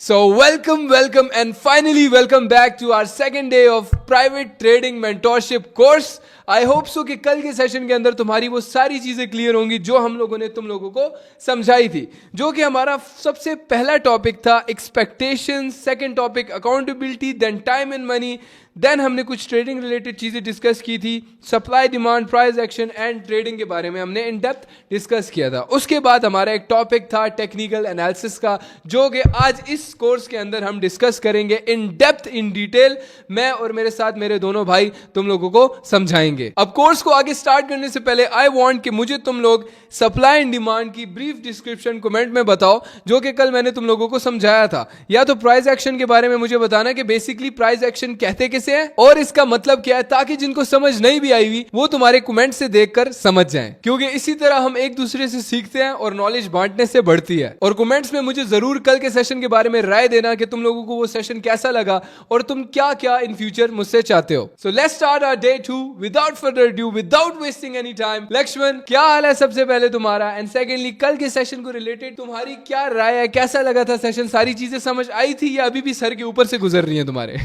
Welcome, and finally welcome back to our second day of private trading mentorship course. I hope so कि कल के session के अंदर तुम्हारी वो सारी चीजें क्लियर होंगी जो हम लोगों ने तुम लोगों को समझाई थी, जो कि हमारा सबसे पहला टॉपिक था expectation, second topic accountability, then time and money, then हमने कुछ ट्रेडिंग रिलेटेड चीजें डिस्कस की थी, supply demand, price action and trading के बारे में हमने इन डेप्थ डिस्कस किया था. उसके बाद हमारा एक टॉपिक था टेक्निकल एनालिसिस का, जो कि आज इस कोर्स के अंदर हम डिस्कस करेंगे इन डेप्थ, इन डिटेल. मैं और मेरे साथ मेरे दोनों भाई तुम लोगों को समझाएंगे. अब कोर्स को आगे स्टार्ट करने से पहले आई वांट कि मुझे तुम लोग सप्लाई एंड डिमांड की ब्रीफ डिस्क्रिप्शन कमेंट में बताओ, जो कि कल मैंने तुम लोगों को समझाया था. या तो प्राइस एक्शन के बारे में मुझे बताना कि बेसिकली प्राइस एक्शन कहते कैसे हैं और इसका मतलब क्या है, ताकि जिनको समझ नहीं भी आई हुई वो तुम्हारे कमेंट से देखकर समझ जाएं, क्योंकि इसी तरह हम एक दूसरे से सीखते हैं और नॉलेज बांटने से बढ़ती है. और कमेंट्स में मुझे जरूर कल के सेशन के बारे में राय देना कि तुम लोगों को वो सेशन कैसा लगा और तुम क्या क्या इन फ्यूचर मुझसे चाहते हो. So let's start our day 2 without further due, without wasting any time. Laxman, क्या हाल है सबसे पहले तुम्हारा, एंड सेकेंडली कल के सेशन को रिलेटेड तुम्हारी क्या राय है, कैसा लगा था सेशन, सारी चीजें समझ आई थी या अभी भी सर के ऊपर से गुजर रही हैं तुम्हारे?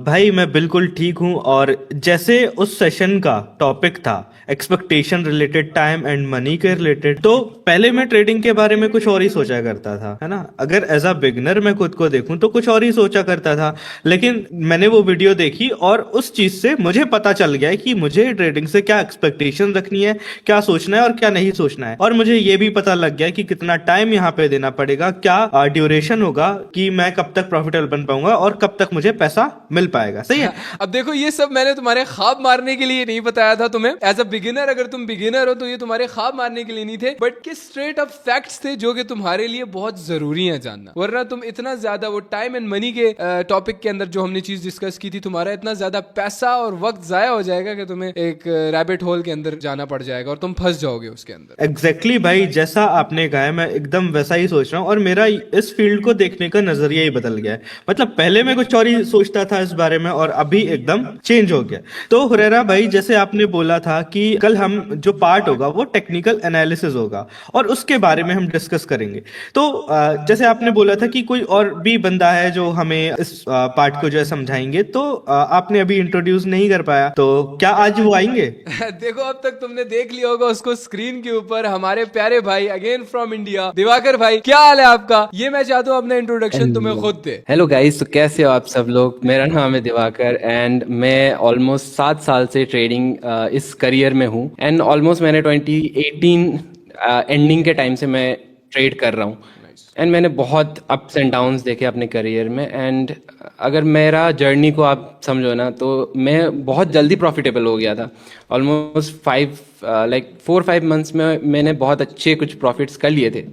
भाई मैं बिल्कुल ठीक हूँ, और जैसे उस सेशन का टॉपिक था expectation related, time and money के रिलेटेड, तो पहले मैं ट्रेडिंग के बारे में कुछ और ही सोचा करता था, है ना. अगर एज अ बिगनर मैं खुद को देखूं तो कुछ और ही सोचा करता था, लेकिन मैंने वो वीडियो देखी और उस चीज से मुझे पता चल गया कि मुझे ट्रेडिंग से क्या एक्सपेक्टेशन रखनी है, क्या सोचना है और क्या नहीं सोचना है. और मुझे ये भी पता लग गया कि कितना टाइम यहाँ पे देना पड़ेगा, क्या ड्यूरेशन होगा, कि मैं कब तक प्रॉफिटेबल बन पाऊंगा और कब तक मुझे पैसा मिल पाएगा. सही है. अब देखो, ये सब मैंने तुम्हारे ख्वाब मारने के लिए नहीं बताया था तुम्हें. एज अ बिगिनर, अगर तुम बिगिनर हो तो ये तुम्हारे ख्वाब मारने के लिए नहीं थे, बट कि स्ट्रेट अप फैक्ट्स थे जो कि तुम्हारे लिए बहुत जरूरी है जानना. वरना तुम इतना ज्यादा वो टाइम एंड मनी के टॉपिक के अंदर जो हमने चीज डिस्कस की थी, तुम्हारा इतना ज्यादा पैसा और वक्त जाया हो जाएगा कि तुम्हें एक रैबिट होल के अंदर जाना पड़ जाएगा और तुम फंस जाओगे उसके अंदर. एग्जैक्टली भाई, जैसा आपने कहा है मैं एकदम वैसा ही सोच रहा हूँ, और मेरा इस फील्ड को देखने का नजरिया ही बदल गया है. मतलब पहले मैं कुछ और ही सोचता था इस बारे में और अभी एकदम चेंज हो गया. तो हुरैरा भाई, जैसे आपने बोला था कि कल हम जो पार्ट होगा वो टेक्निकल एनालिसिस होगा और उसके बारे में हम डिस्कस करेंगे. तो जैसे आपने बोला था कि कोई और भी बंदा है जो हमें इस पार्ट को जो है समझाएंगे, तो आपने अभी इंट्रोड्यूस नहीं कर पाया, तो क्या आज वो आएंगे? देखो, अब तक तुमने देख लिया होगा उसको स्क्रीन के ऊपर, हमारे प्यारे भाई अगेन फ्रॉम इंडिया, दिवाकर भाई. क्या हाल है आपका? ये मैं चाहता हूँ अपना इंट्रोडक्शन तुम्हें खुद दे. हेलो गाइस, तो कैसे हो आप सब लोग? मेरा नाम है दिवाकर एंड मैं ऑलमोस्ट 7 साल से ट्रेडिंग इस करियर में हूँ. एंड ऑलमोस्ट मैंने 2018 एंडिंग के टाइम से मैं ट्रेड कर रहा हूँ. एंड मैंने बहुत अप्स एंड डाउन्स देखे अपने करियर में. एंड अगर मेरा जर्नी को आप समझो ना, तो मैं बहुत जल्दी प्रॉफिटेबल हो गया था. ऑलमोस्ट 4-5 मंथ्स में मैंने बहुत अच्छे कुछ प्रॉफिट्स कर लिए थे.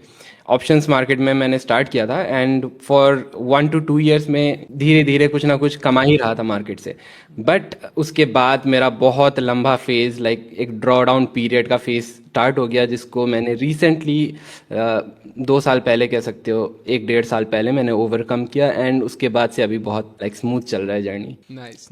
ऑप्शंस मार्केट में मैंने स्टार्ट किया था एंड फॉर 1 to 2 years में धीरे धीरे कुछ ना कुछ कमा ही रहा था मार्केट से. बट उसके बाद मेरा बहुत लंबा फेज, एक ड्रॉ डाउन पीरियड का फेज स्टार्ट हो गया, जिसको मैंने रिसेंटली 2 साल पहले कह सकते हो, 1-1.5 साल पहले मैंने ओवरकम किया. एंड उसके बाद से अभी बहुत स्मूथ चल रहा है जर्नी. नाइस.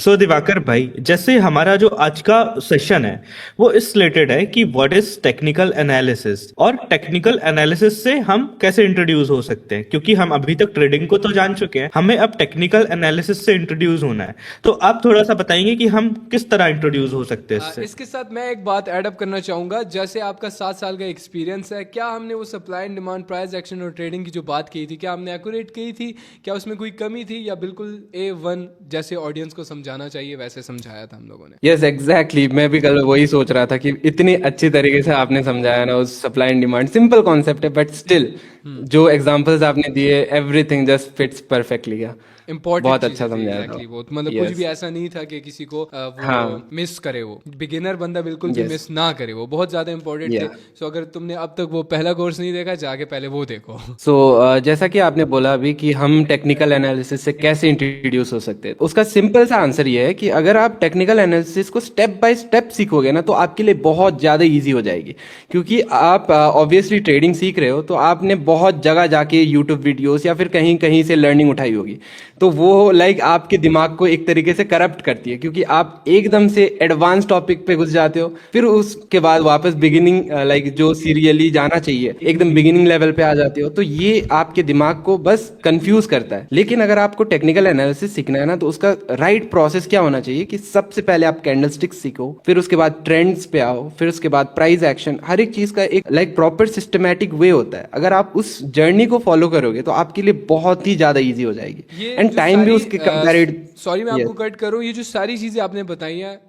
सो दिवाकर भाई, जैसे हमारा जो आज का सेशन है वो इस रिलेटेड है कि व्हाट इज टेक्निकल एनालिसिस, और टेक्निकल एनालिसिस से हम कैसे इंट्रोड्यूस हो सकते हैं, क्योंकि हम अभी तक ट्रेडिंग को तो जान चुके हैं, हमें अब टेक्निकल एनालिसिस से इंट्रोड्यूस होना है. तो आप थोड़ा सा बताएंगे कि हम किस तरह इंट्रोड्यूस हो सकते हैं इससे? इसके साथ मैं एक बात ऐड अप करना चाहूंगा. जैसे आपका 7 साल का एक्सपीरियंस है, क्या हमने वो supply and demand, price action और ट्रेडिंग की जो बात की थी, क्या हमने एक्यूरेट की थी? क्या उसमें कोई कमी थी या बिल्कुल A1 जैसे ऑडियंस को समझाना चाहिए वैसे समझाया था हम लोगों ने? Yes, exactly. मैं भी कल वही सोच रहा था कि इतनी अच्छी तरीके से आपने समझाया ना. उस supply and demand simple concept है, बट स्टिल जो एग्जांपल्स आपने दिए, एवरीथिंग जस्ट फिट्स परफेक्टली. बहुत अच्छा समझाया था. वो मतलब कुछ भी ऐसा नहीं था कि किसी को मिस करे. वो बिगिनर बंदा बिल्कुल भी मिस ना करे, वो बहुत ज्यादा इंपॉर्टेंट थे. सो अगर तुमने अब तक वो पहला कोर्स नहीं देखा, जाके पहले वो देखो. सो जैसा कि आपने बोला अभी कि हम टेक्निकल एनालिसिस से कैसे इंट्रोड्यूस हो सकते हैं, उसका सिंपल सा आंसर ये है कि अगर आप टेक्निकल एनालिसिस को स्टेप बाय स्टेप सीखोगे ना, तो आपके लिए बहुत ज्यादा इजी हो जाएगी. क्योंकि आप ऑब्वियसली ट्रेडिंग सीख रहे हो, तो आपने बहुत जगह जाके यूट्यूब वीडियोस या फिर कहीं कहीं से लर्निंग उठाई होगी. तो वो आपके दिमाग को एक तरीके से करप्ट करती है, क्योंकि आप एकदम से एडवांस टॉपिक पे घुस जाते हो, फिर उसके बाद वो वापस बिगिनिंग लाइक जो सीरियली जाना चाहिए एकदम बिगिनिंग लेवल पे आ जाते हो, तो ये आपके दिमाग को बस कंफ्यूज करता है। लेकिन अगर आपको टेक्निकल एनालिसिस सीखना है ना, तो उसका राइट प्रोसेस क्या होना चाहिए कि सबसे पहले आप कैंडलस्टिक्स सीखो, फिर उसके बाद ट्रेंड्स पे आओ, फिर उसके बाद प्राइस एक्शन, हर एक चीज का एक लाइक प्रॉपर सिस्टमैटिक वे होता है। अगर आप उस जर्नी को फॉलो करोगे तो आपके लिए बहुत ही ज्यादा इजी हो जाएगी एंड टाइम भी उसके कंपैरेटिव। सॉरी मैं आपको कट करूं, ये जो सारी चीजें आपने बताई हैं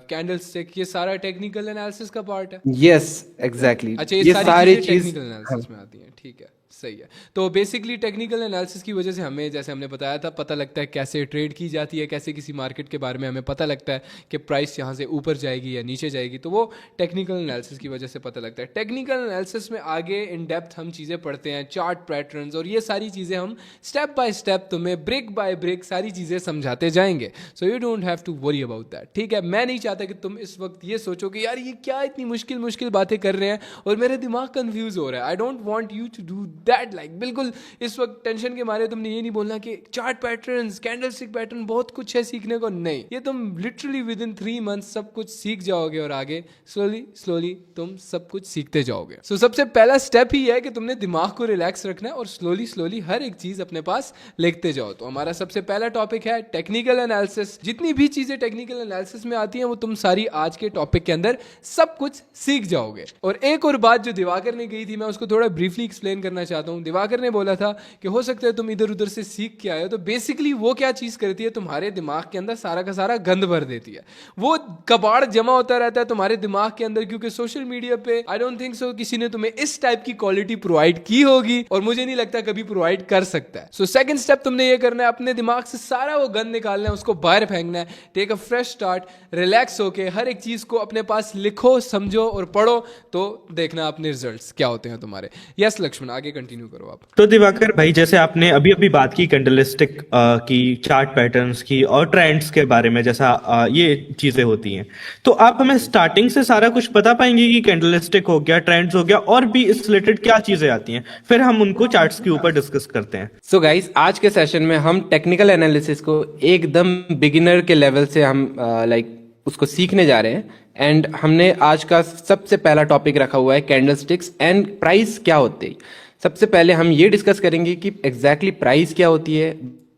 कैंडल स्टिक, ये सारा टेक्निकल एनालिसिस का पार्ट है? Yes exactly. अच्छा, ये सारी चीजें चीज टेक्निकल एनालिसिस में आती हैं, ठीक है, सही है। तो बेसिकली टेक्निकल एनालिसिस की वजह से हमें, जैसे हमने बताया था, पता लगता है कैसे ट्रेड की जाती है, कैसे किसी मार्केट के बारे में हमें पता लगता है कि प्राइस यहाँ से ऊपर जाएगी या नीचे जाएगी, तो वो टेक्निकल एनालिसिस की वजह से पता लगता है। टेक्निकल एनालिसिस में आगे इन डेप्थ हम चीज़ें पढ़ते हैं, चार्ट पैटर्न्स, और ये सारी चीज़ें हम स्टेप बाय स्टेप तुम्हें ब्रेक बाय ब्रेक सारी चीज़ें समझाते जाएंगे। So you don't have to worry about that, ठीक है। मैं नहीं चाहता कि तुम इस वक्त ये सोचो कि यार ये क्या इतनी मुश्किल मुश्किल बातें कर रहे हैं और मेरा दिमाग कंफ्यूज हो रहा है। I don't want you to do that, like बिल्कुल इस वक्त टेंशन के मारे तुमने ये नहीं बोलना कि चार्ट पैटर्न्स, कैंडलस्टिक पैटर्न, बहुत कुछ है सीखने को। नहीं, ये तुम लिटरली विद इन 3 मंथ्स सब कुछ सीख जाओगे और आगे स्लोली स्लोली तुम सब कुछ सीखते जाओगे। सो सबसे पहला स्टेप ही है कि तुमने दिमाग को रिलैक्स रखना है और स्लोली स्लोली हर एक चीज अपने पास लिखते जाओ। तो हमारा सबसे पहला टॉपिक है टेक्निकल एनालिसिस। जितनी भी चीजें टेक्निकल एनालिसिस में आती हैं वो तुम सारी आज के टॉपिक के अंदर सब कुछ सीख जाओगे। और एक और बात जो दिवाकर ने कही थी, मैं उसको थोड़ा ब्रीफली एक्सप्लेन करना चाहता हूँ। दिवाकर ने बोला था कि हो सकता है तुम इधर उधर से सीख के आए हो, तो बेसिकली वो क्या चीज करती है, तुम्हारे दिमाग के अंदर सारा का सारा गंद भर देती है। वो कबाड़ जमा होता रहता है तुम्हारे दिमाग के अंदर, क्योंकि सोशल मीडिया पे आई डोंट थिंक सो किसी ने तुम्हें इस टाइप की क्वालिटी प्रोवाइड की होगी, और मुझे नहीं लगता कभी प्रोवाइड कर सकता है। सो सेकंड स्टेप तुमने ये करना है, अपने दिमाग से सारा वो गंद निकालना है, उसको बाहर फेंकना है। Take a fresh start, relax होके हर एक चीज को अपने पास लिखो, समझो और पढ़ो, तो देखना अपने रिजल्ट्स क्या होते हैं तुम्हारे। यस लक्ष्मण, आगे कंटिन्यू करो आप। तो दिवाकर भाई, जैसे आपने अभी अभी बात की कैंडलस्टिक की, चार्ट पैटर्न्स की और ट्रेंड्स के बारे में, जैसा ये चीजें होती हैं, तो आप हमें स्टार्टिंग से सारा कुछ बता पाएंगे कि कैंडलस्टिक हो गया, ट्रेंड्स हो गया, और भी इस रिलेटेड क्या चीजें आती हैं, फिर हम उनको चार्ट्स के ऊपर डिस्कस करते हैं। सो गाइस, आज के सेशन में हम टेक्निकल एनालिसिस को एकदम बिगिनर के लेवल से हम लाइक उसको सीखने जा रहे हैं। एंड हमने आज का सबसे पहला टॉपिक रखा हुआ है कैंडलस्टिक्स एंड प्राइस क्या होते हैं। सबसे पहले हम ये डिस्कस करेंगे कि एग्जैक्टली प्राइस क्या होती है,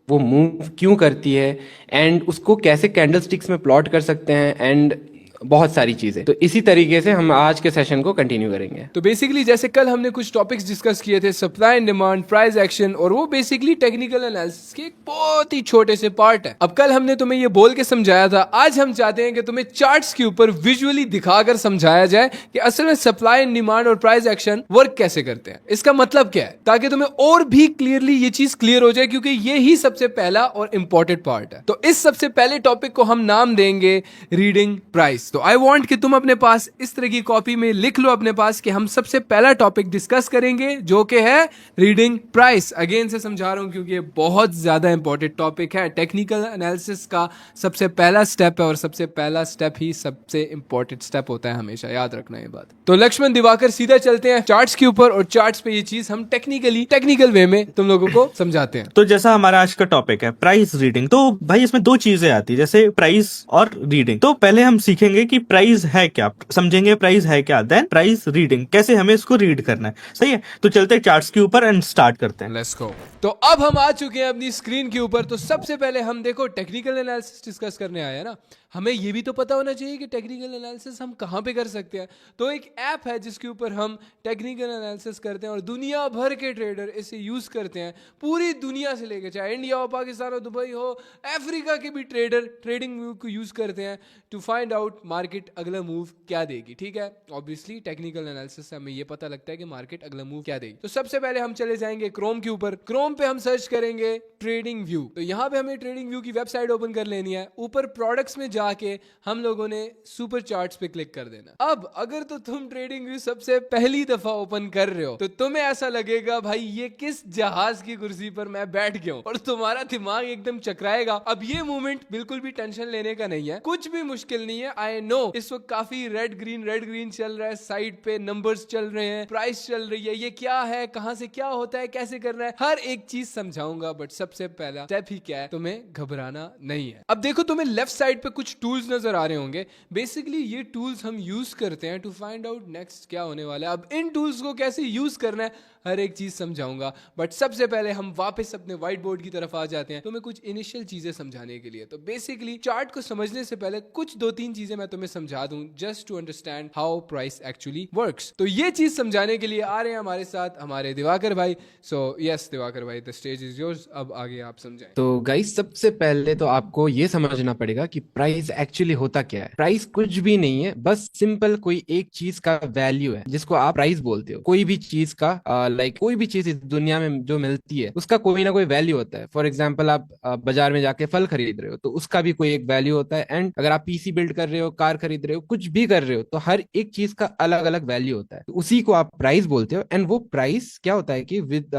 वो मूव क्यों करती है, एंड उसको कैसे कैंडलस्टिक्स में प्लॉट कर सकते हैं, एंड बहुत सारी चीजें। तो इसी तरीके से हम आज के सेशन को कंटिन्यू करेंगे। तो बेसिकली जैसे कल हमने कुछ टॉपिक्स डिस्कस किए थे, supply and demand, price action, और वो बेसिकली टेक्निकल एनालिसिस के एक बहुत ही छोटे से पार्ट है। अब कल हमने तुम्हें ये बोल के समझाया था, आज हम चाहते हैं कि तुम्हें चार्ट्स के ऊपर विजुअली दिखाकर समझाया जाए कि असल में सप्लाई एंड डिमांड और प्राइस एक्शन वर्क कैसे करते हैं, इसका मतलब क्या है, ताकि तुम्हें और भी क्लियरली ये चीज क्लियर हो जाए, क्योंकि ये ही सबसे पहला और इंपॉर्टेंट पार्ट है। तो इस सबसे पहले टॉपिक को हम नाम देंगे रीडिंग प्राइस। तो आई वांट कि तुम अपने पास इस तरह की कॉपी में लिख लो अपने पास कि हम सबसे पहला टॉपिक डिस्कस करेंगे, जो कि है रीडिंग प्राइस। अगेन से समझा रहा हूं क्योंकि ये बहुत ज्यादा इंपॉर्टेंट टॉपिक है। टेक्निकल एनालिसिस का सबसे पहला स्टेप है, और सबसे पहला स्टेप ही सबसे इंपॉर्टेंट स्टेप होता है, हमेशा याद रखना ये बात। तो लक्ष्मण, दिवाकर, सीधा चलते हैं चार्ट्स के ऊपर, और चार्ट्स पे ये चीज हम टेक्निकल वे में तुम लोगों को समझाते हैं। तो जैसा हमारा आज का टॉपिक है प्राइस रीडिंग, तो भाई इसमें दो चीजें आती है, जैसे प्राइस और रीडिंग। तो पहले हम सीखेंगे कि प्राइस है क्या, समझेंगे प्राइस है क्या, देन प्राइस रीडिंग, कैसे हमें इसको रीड करना है। सही है, तो चलते हैं चार्ट्स के ऊपर एंड स्टार्ट करते हैं। Let's go. तो अब हम आ चुके हैं अपनी स्क्रीन के ऊपर। तो सबसे पहले हम देखो टेक्निकल एनालिसिस डिस्कस करने आए हैं ना, हमें ये भी तो पता होना चाहिए कि टेक्निकल एनालिसिस हम कहाँ पे कर सकते हैं। तो एक ऐप है जिसके ऊपर हम टेक्निकल एनालिसिस करते हैं, और दुनिया भर के ट्रेडर इसे यूज करते हैं। पूरी दुनिया से लेकर, चाहे इंडिया हो, पाकिस्तान हो, दुबई हो, अफ्रीका के भी ट्रेडर ट्रेडिंग व्यू को यूज करते हैं टू फाइंड आउट मार्केट अगला मूव क्या देगी। ठीक है, ऑब्वियसली टेक्निकल एनालिसिस से हमें ये पता लगता है कि मार्केट अगला मूव क्या देगी। तो सबसे पहले हम चले जाएंगे क्रोम के ऊपर। क्रोम पे हम सर्च करेंगे ट्रेडिंग व्यू। तो यहाँ पे हमें ट्रेडिंग व्यू की वेबसाइट ओपन कर लेनी है। ऊपर प्रोडक्ट्स में जाके हम लोगों ने सुपर चार्ट्स पे क्लिक कर देना। अब अगर तो तुम ट्रेडिंग व्यू सबसे पहली दफा ओपन कर रहे हो, तो तुम्हें ऐसा लगेगा भाई ये किस जहाज की कुर्सी पर मैं बैठ गया हूं, और तुम्हारा दिमाग एकदम चकराएगा। अब ये मूवमेंट बिल्कुल भी टेंशन लेने का नहीं है, कुछ भी मुश्किल नहीं है। आई आई नो इस वक्त काफी रेड ग्रीन चल रहा है, साइड पे नंबर्स चल रहे हैं, प्राइस चल रही है, ये क्या है, कहां से क्या होता है, कैसे करना है, हर एक चीज समझाऊंगा। बट सबसे पहला स्टेप ही क्या है, तुम्हें घबराना नहीं है। अब देखो तुम्हें लेफ्ट साइड पे कुछ टूल्स नजर आ रहे होंगे। बेसिकली ये टूल्स हम यूज करते हैं टू फाइंड आउट नेक्स्ट क्या होने वाला है। अब इन टूल्स को कैसे यूज करना है हर एक चीज समझाऊंगा। बट सबसे पहले हम वापस अपने व्हाइट बोर्ड की तरफ आ जाते हैं तुम्हें कुछ इनिशियल चीजें समझाने के लिए। तो बेसिकली चार्ट को समझने से पहले कुछ 2-3 चीजें मैं तुम्हें समझा दूं just to understand how price actually works. तो ये चीज समझाने के लिए आ रहे हैं हमारे साथ हमारे दिवाकर भाई। सो यस दिवाकर भाई, द स्टेज इज योर्स, अब आगे आप समझाएं। तो गाइस सबसे पहले तो आपको ये समझना पड़ेगा कि प्राइस एक्चुअली होता क्या है। प्राइस कुछ भी नहीं है, बस सिंपल कोई एक चीज का वैल्यू है जिसको आप प्राइस बोलते हो। कोई भी चीज का कोई भी चीज इस दुनिया में जो मिलती है उसका कोई ना कोई वैल्यू होता है। फॉर एग्जाम्पल आप बाजार में जाके फल खरीद रहे हो तो उसका भी कोई एक वैल्यू होता है। एंड अगर आप पीसी बिल्ड कर रहे हो, कार खरीद रहे हो, कुछ भी कर रहे हो तो हर एक चीज का अलग अलग वैल्यू होता है, तो उसी को आप प्राइस बोलते हो। एंड वो प्राइस क्या होता है कि विद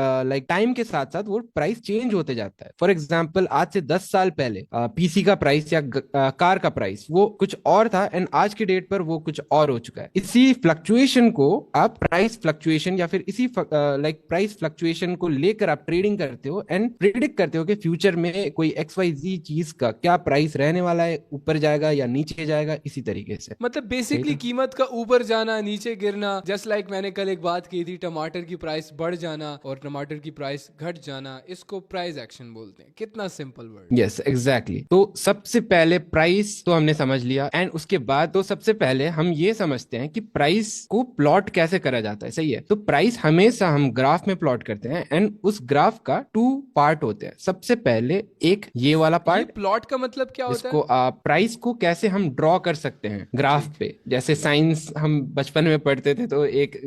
टाइम के साथ साथ वो प्राइस चेंज होते जाता है। फॉर एग्जाम्पल आज से 10 साल पहले पीसी का प्राइस या कार का प्राइस वो कुछ और था एंड आज के डेट पर वो कुछ और हो चुका है। इसी फ्लक्चुएशन को आप प्राइस फ्लक्चुएशन या फिर इसी प्राइस फ्लक्चुएशन को लेकर आप ट्रेडिंग करते हो एंड प्रिडिक्ट करते हो कि फ्यूचर में कोई XYZ चीज का क्या प्राइस रहने वाला है, ऊपर जाएगा या नीचे जाएगा, इसी तरीके से। मतलब बेसिकली कीमत का ऊपर जाना नीचे गिरना। जस्ट लाइक मैंने कल एक बात की थी, टमाटर की प्राइस बढ़ जाना और टमाटर की प्राइस घट जाना, इसको प्राइस एक्शन बोलते हैं। कितना सिंपल वर्ड। Yes exactly. तो सबसे पहले प्राइस तो हमने समझ लिया एंड उसके बाद तो सबसे पहले हम ये समझते हैं कि प्राइस को प्लॉट कैसे करा जाता है। सही है, तो प्राइस हमेशा हम ग्राफ में प्लॉट करते हैं एंड उस ग्राफ का 2 पार्ट होते हैं। सबसे पहले एक ये वाला पार्ट, प्लॉट का मतलब क्या होता इसको प्राइस को कैसे हम ड्रॉ कर सकते हैं ग्राफ पे। जैसे साइंस हम बचपन में पढ़ते थे तो एक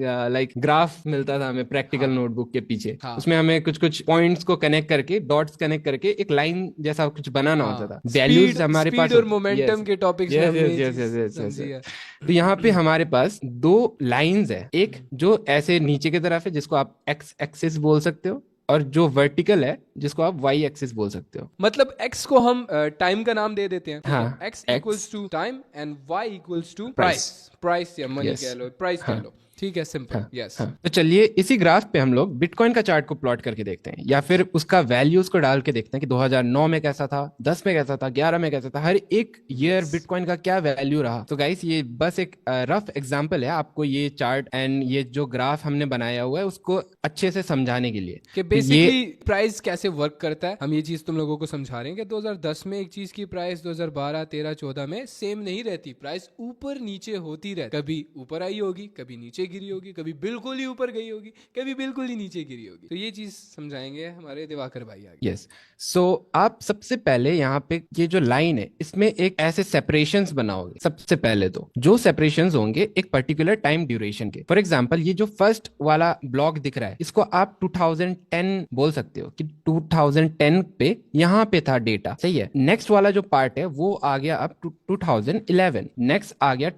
ग्राफ मिलता था हमें प्रैक्टिकल नोटबुक के पीछे। उसमें हमें कुछ कुछ पॉइंट्स को कनेक्ट करके, डॉट्स कनेक्ट करके एक लाइन जैसा कुछ बनाना होता था। वैल्यूज हमारे पास और मोमेंटम के टॉपिक्स में तो यहाँ पे हमारे पास 2 लाइंस है। एक जो ऐसे नीचे की तरफ है जिसको आप एक्स एक्सिस बोल सकते हो और जो वर्टिकल है जिसको आप वाई एक्सिस बोल सकते हो। मतलब एक्स को हम टाइम का नाम दे देते हैं। हाँ, X equals to time and Y equals to price या मनी कह लो, प्राइस कह लो। ठीक है, सिंपल। यस। तो चलिए इसी ग्राफ पे हम लोग बिटकॉइन का चार्ट को प्लॉट करके देखते हैं या फिर उसका वैल्यूज को डाल के देखते हैं कि 2009 में कैसा था, 10 में कैसा था, 11 में कैसा था, हर एक ईयर बिटकॉइन का क्या वैल्यू रहा। तो गाइस ये बस एक रफ एग्जांपल है आपको ये चार्ट एंड ये जो ग्राफ हमने बनाया हुआ है उसको अच्छे से समझाने के लिए कि बेसिकली प्राइस कैसे वर्क करता है। हम ये चीज तुम लोगों को समझा रहे हैं कि 2010 में एक चीज की प्राइस 2012, 13, 14 में सेम नहीं रहती। प्राइस ऊपर नीचे होती रहती, कभी ऊपर आई होगी, कभी नीचे गिरी होगी, कभी बिल्कुल ही ऊपर गई होगी, कभी बिल्कुल ही नीचे गिरी होगी। तो ये चीज समझाएंगे हमारे दिवाकर भाई आगे। यस। सो आप सबसे पहले यहाँ पे ये जो लाइन है इसमें एक ऐसे सेपरेशंस बनाओगे। सबसे पहले तो जो सेपरेशंस होंगे एक पर्टिकुलर टाइम ड्यूरेशन के। फॉर एग्जांपल ये जो फर्स्ट वाला ब्लॉक दिख रहा है इसको आप 2010 बोल सकते हो कि 2010 पे यहाँ पे था डेटा। सही है। नेक्स्ट वाला जो पार्ट है वो आ गया अब 2011, नेक्स्ट आ गया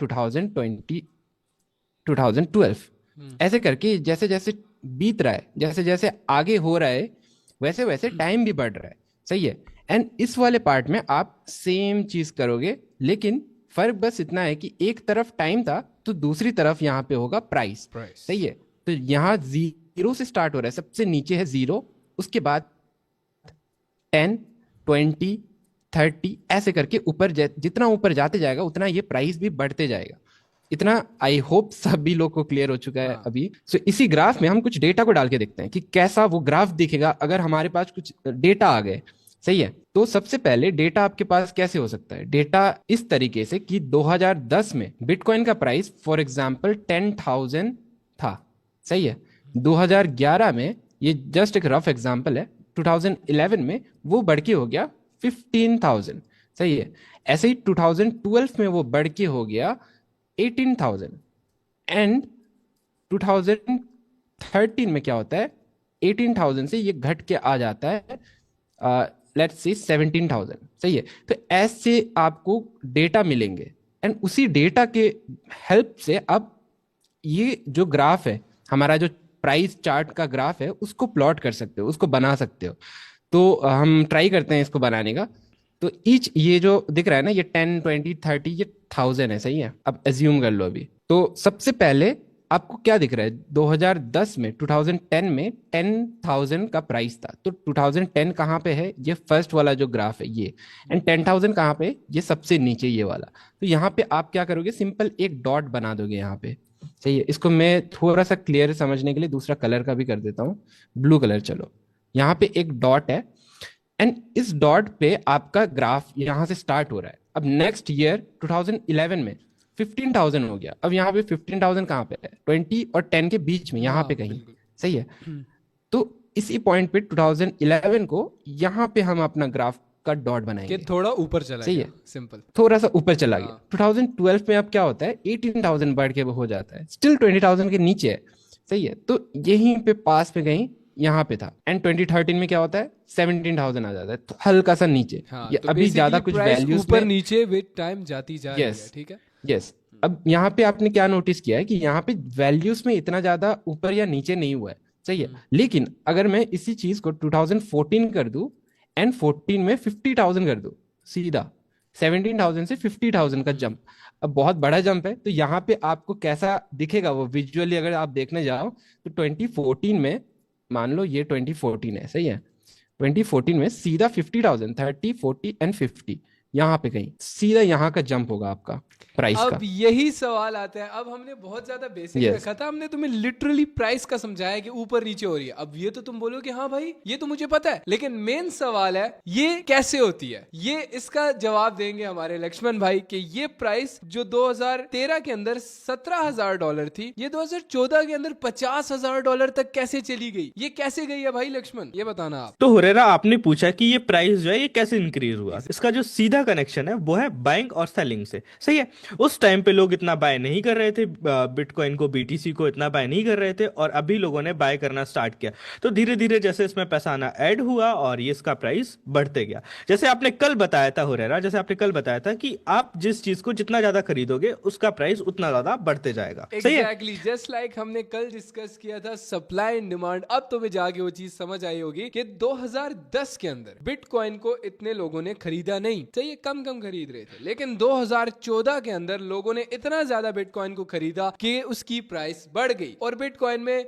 2012। ऐसे करके जैसे जैसे बीत रहा है, जैसे जैसे आगे हो रहा है वैसे वैसे टाइम भी बढ़ रहा है। सही है। एंड इस वाले पार्ट में आप सेम चीज करोगे, लेकिन फर्क बस इतना है कि एक तरफ टाइम था तो दूसरी तरफ यहाँ पे होगा प्राइस। सही है। तो यहाँ 0 से स्टार्ट हो रहा है, सबसे नीचे है 0, उसके बाद 10, 20, 30 ऐसे करके ऊपर जितना ऊपर जाते जाएगा उतना ये प्राइस भी बढ़ते जाएगा। इतना आई होप सभी लोग को क्लियर हो चुका है अभी। सो इसी ग्राफ में हम कुछ डेटा को डाल के देखते हैं कि कैसा वो ग्राफ दिखेगा अगर हमारे पास कुछ डेटा आ गए। सही है। तो सबसे पहले डेटा आपके पास कैसे हो सकता है। डेटा इस तरीके से कि 2010 में बिटकॉइन का प्राइस फॉर एग्जांपल 10,000 था। सही है। 2011 में, ये जस्ट एक रफ एग्जांपल है, 2011 में वो बढ़ के हो गया 15,000। सही है। ऐसे ही 2012 में वो बढ़ के हो गया 18,000 एंड 2013 में क्या होता है, 18,000 से ये घट के आ जाता है लेट्स से 17,000। सही है। तो ऐसे आपको डेटा मिलेंगे एंड उसी डेटा के हेल्प से अब ये जो ग्राफ है हमारा, जो प्राइस चार्ट का ग्राफ है, उसको प्लॉट कर सकते हो, उसको बना सकते हो। तो हम ट्राई करते हैं इसको बनाने का। तो ईच ये जो दिख रहा है ना, ये 10, 20, 30, ये 1000 है, सही है। अब एज्यूम कर लो अभी। तो सबसे पहले आपको क्या दिख रहा है, 2010 में, 2010 में 10,000 का प्राइस था। तो 2010 कहाँ पे है, ये फर्स्ट वाला जो ग्राफ है ये, एंड 10,000 कहाँ पे, ये सबसे नीचे ये वाला। तो यहाँ पे आप क्या करोगे, सिंपल एक डॉट बना दोगे यहाँ पे, सही है। इसको मैं थोड़ा सा क्लियर समझने के लिए दूसरा कलर का भी कर देता हूँ, ब्लू कलर। चलो, यहाँ पे एक डॉट है, एंड इस डॉट पे आपका ग्राफ यहाँ से स्टार्ट हो रहा है। अब नेक्स्ट ईयर 2011 में 15,000 हो गया। अब यहाँ पे 15,000 कहाँ पे है, 20 और 10 के बीच में, यहाँ पे कहीं, सही है। तो इसी पॉइंट पे 2011 को यहाँ पे हम अपना ग्राफ का डॉट बनाएंगे, कि थोड़ा ऊपर चला सही गया, है, सिंपल, थोड़ा सा ऊपर चला गया। 2012 में अब क्या होता है, 18,000 बढ़ के हो जाता है, स्टिल 20,000 के नीचे है, सही है। तो यहीं पे पास में कहीं यहाँ पे था। एंड 2013 में क्या होता है, 17,000 आ जाता है, तो हल्का सा नीचे। हाँ, ये तो अभी ज्यादा basically कुछ price वैल्यूज ऊपर में, नीचे विद टाइम जाती जा रही है, यस ठीक है। यस। अब यहाँ पे आपने क्या नोटिस किया है कि यहाँ पे वैल्यूज में इतना ज्यादा ऊपर या नीचे नहीं हुआ है, सही है। लेकिन अगर मैं इसी चीज को 2014 कर दूं, एंड 14 में 50,000 कर दूं, सीधा 17,000 से 50,000 का जंप, अब बहुत बड़ा जंप है। तो यहाँ पे आपको कैसा दिखेगा वो विजुअली, अगर आप देखने जाओ तो 2014 में, मान लो ये 2014 है, सही है, 2014 में सीधा 50,000, 30, 40 एंड 50, यहाँ पे कहीं सीधा यहाँ का जंप होगा आपका प्राइस का। अब यही सवाल आता है। अब हमने बहुत ज्यादा बेसिक Yes. रखा था, हमने तुम्हें लिटरली प्राइस का समझाया कि ऊपर नीचे हो रही है। अब ये तो तुम बोलो कि हाँ भाई ये तो मुझे पता है, लेकिन मेन सवाल है ये कैसे होती है। ये इसका जवाब देंगे हमारे लक्ष्मण भाई कि ये प्राइस जो 2013 के अंदर $17,000 थी, ये 2014 के अंदर $50,000 तक कैसे चली गई, ये कैसे गई है भाई लक्ष्मण, ये बताना आप। तो हुरेरा, आपने पूछा कि ये प्राइस जो है ये कैसे इंक्रीज हुआ। इसका जो सीधा कनेक्शन है वो है बाइंग और सेलिंग से, सही है। उस टाइम पे लोग इतना बाय नहीं कर रहे थे, बिटकॉइन को, बीटीसी को इतना बाय नहीं कर रहे थे, और अभी लोगों ने बाय करना स्टार्ट किया। तो धीरे धीरे जैसे इसमें पैसा आना ऐड हुआ और ये इसका प्राइस बढ़ते गया। जैसे आपने कल बताया था हुरेरा, जैसे आपने कल बताया था कि आप जिस चीज को जितना ज्यादा खरीदोगे उसका प्राइस उतना ज्यादा बढ़ते जाएगा, सही है। एग्जैक्टली, जस्ट लाइक हमने कल डिस्कस किया था सप्लाई एंड डिमांड। अब तुम्हें जाके वो चीज समझ आई होगी कि 2010 के अंदर बिटकॉइन को इतने लोगों ने खरीदा नहीं, सही, कम कम खरीद रहे थे। लेकिन 2014 के अंदर लोगों ने इतना ज्यादा बिटकॉइन को खरीदा कि उसकी प्राइस बढ़ गई। और बिटकॉइन में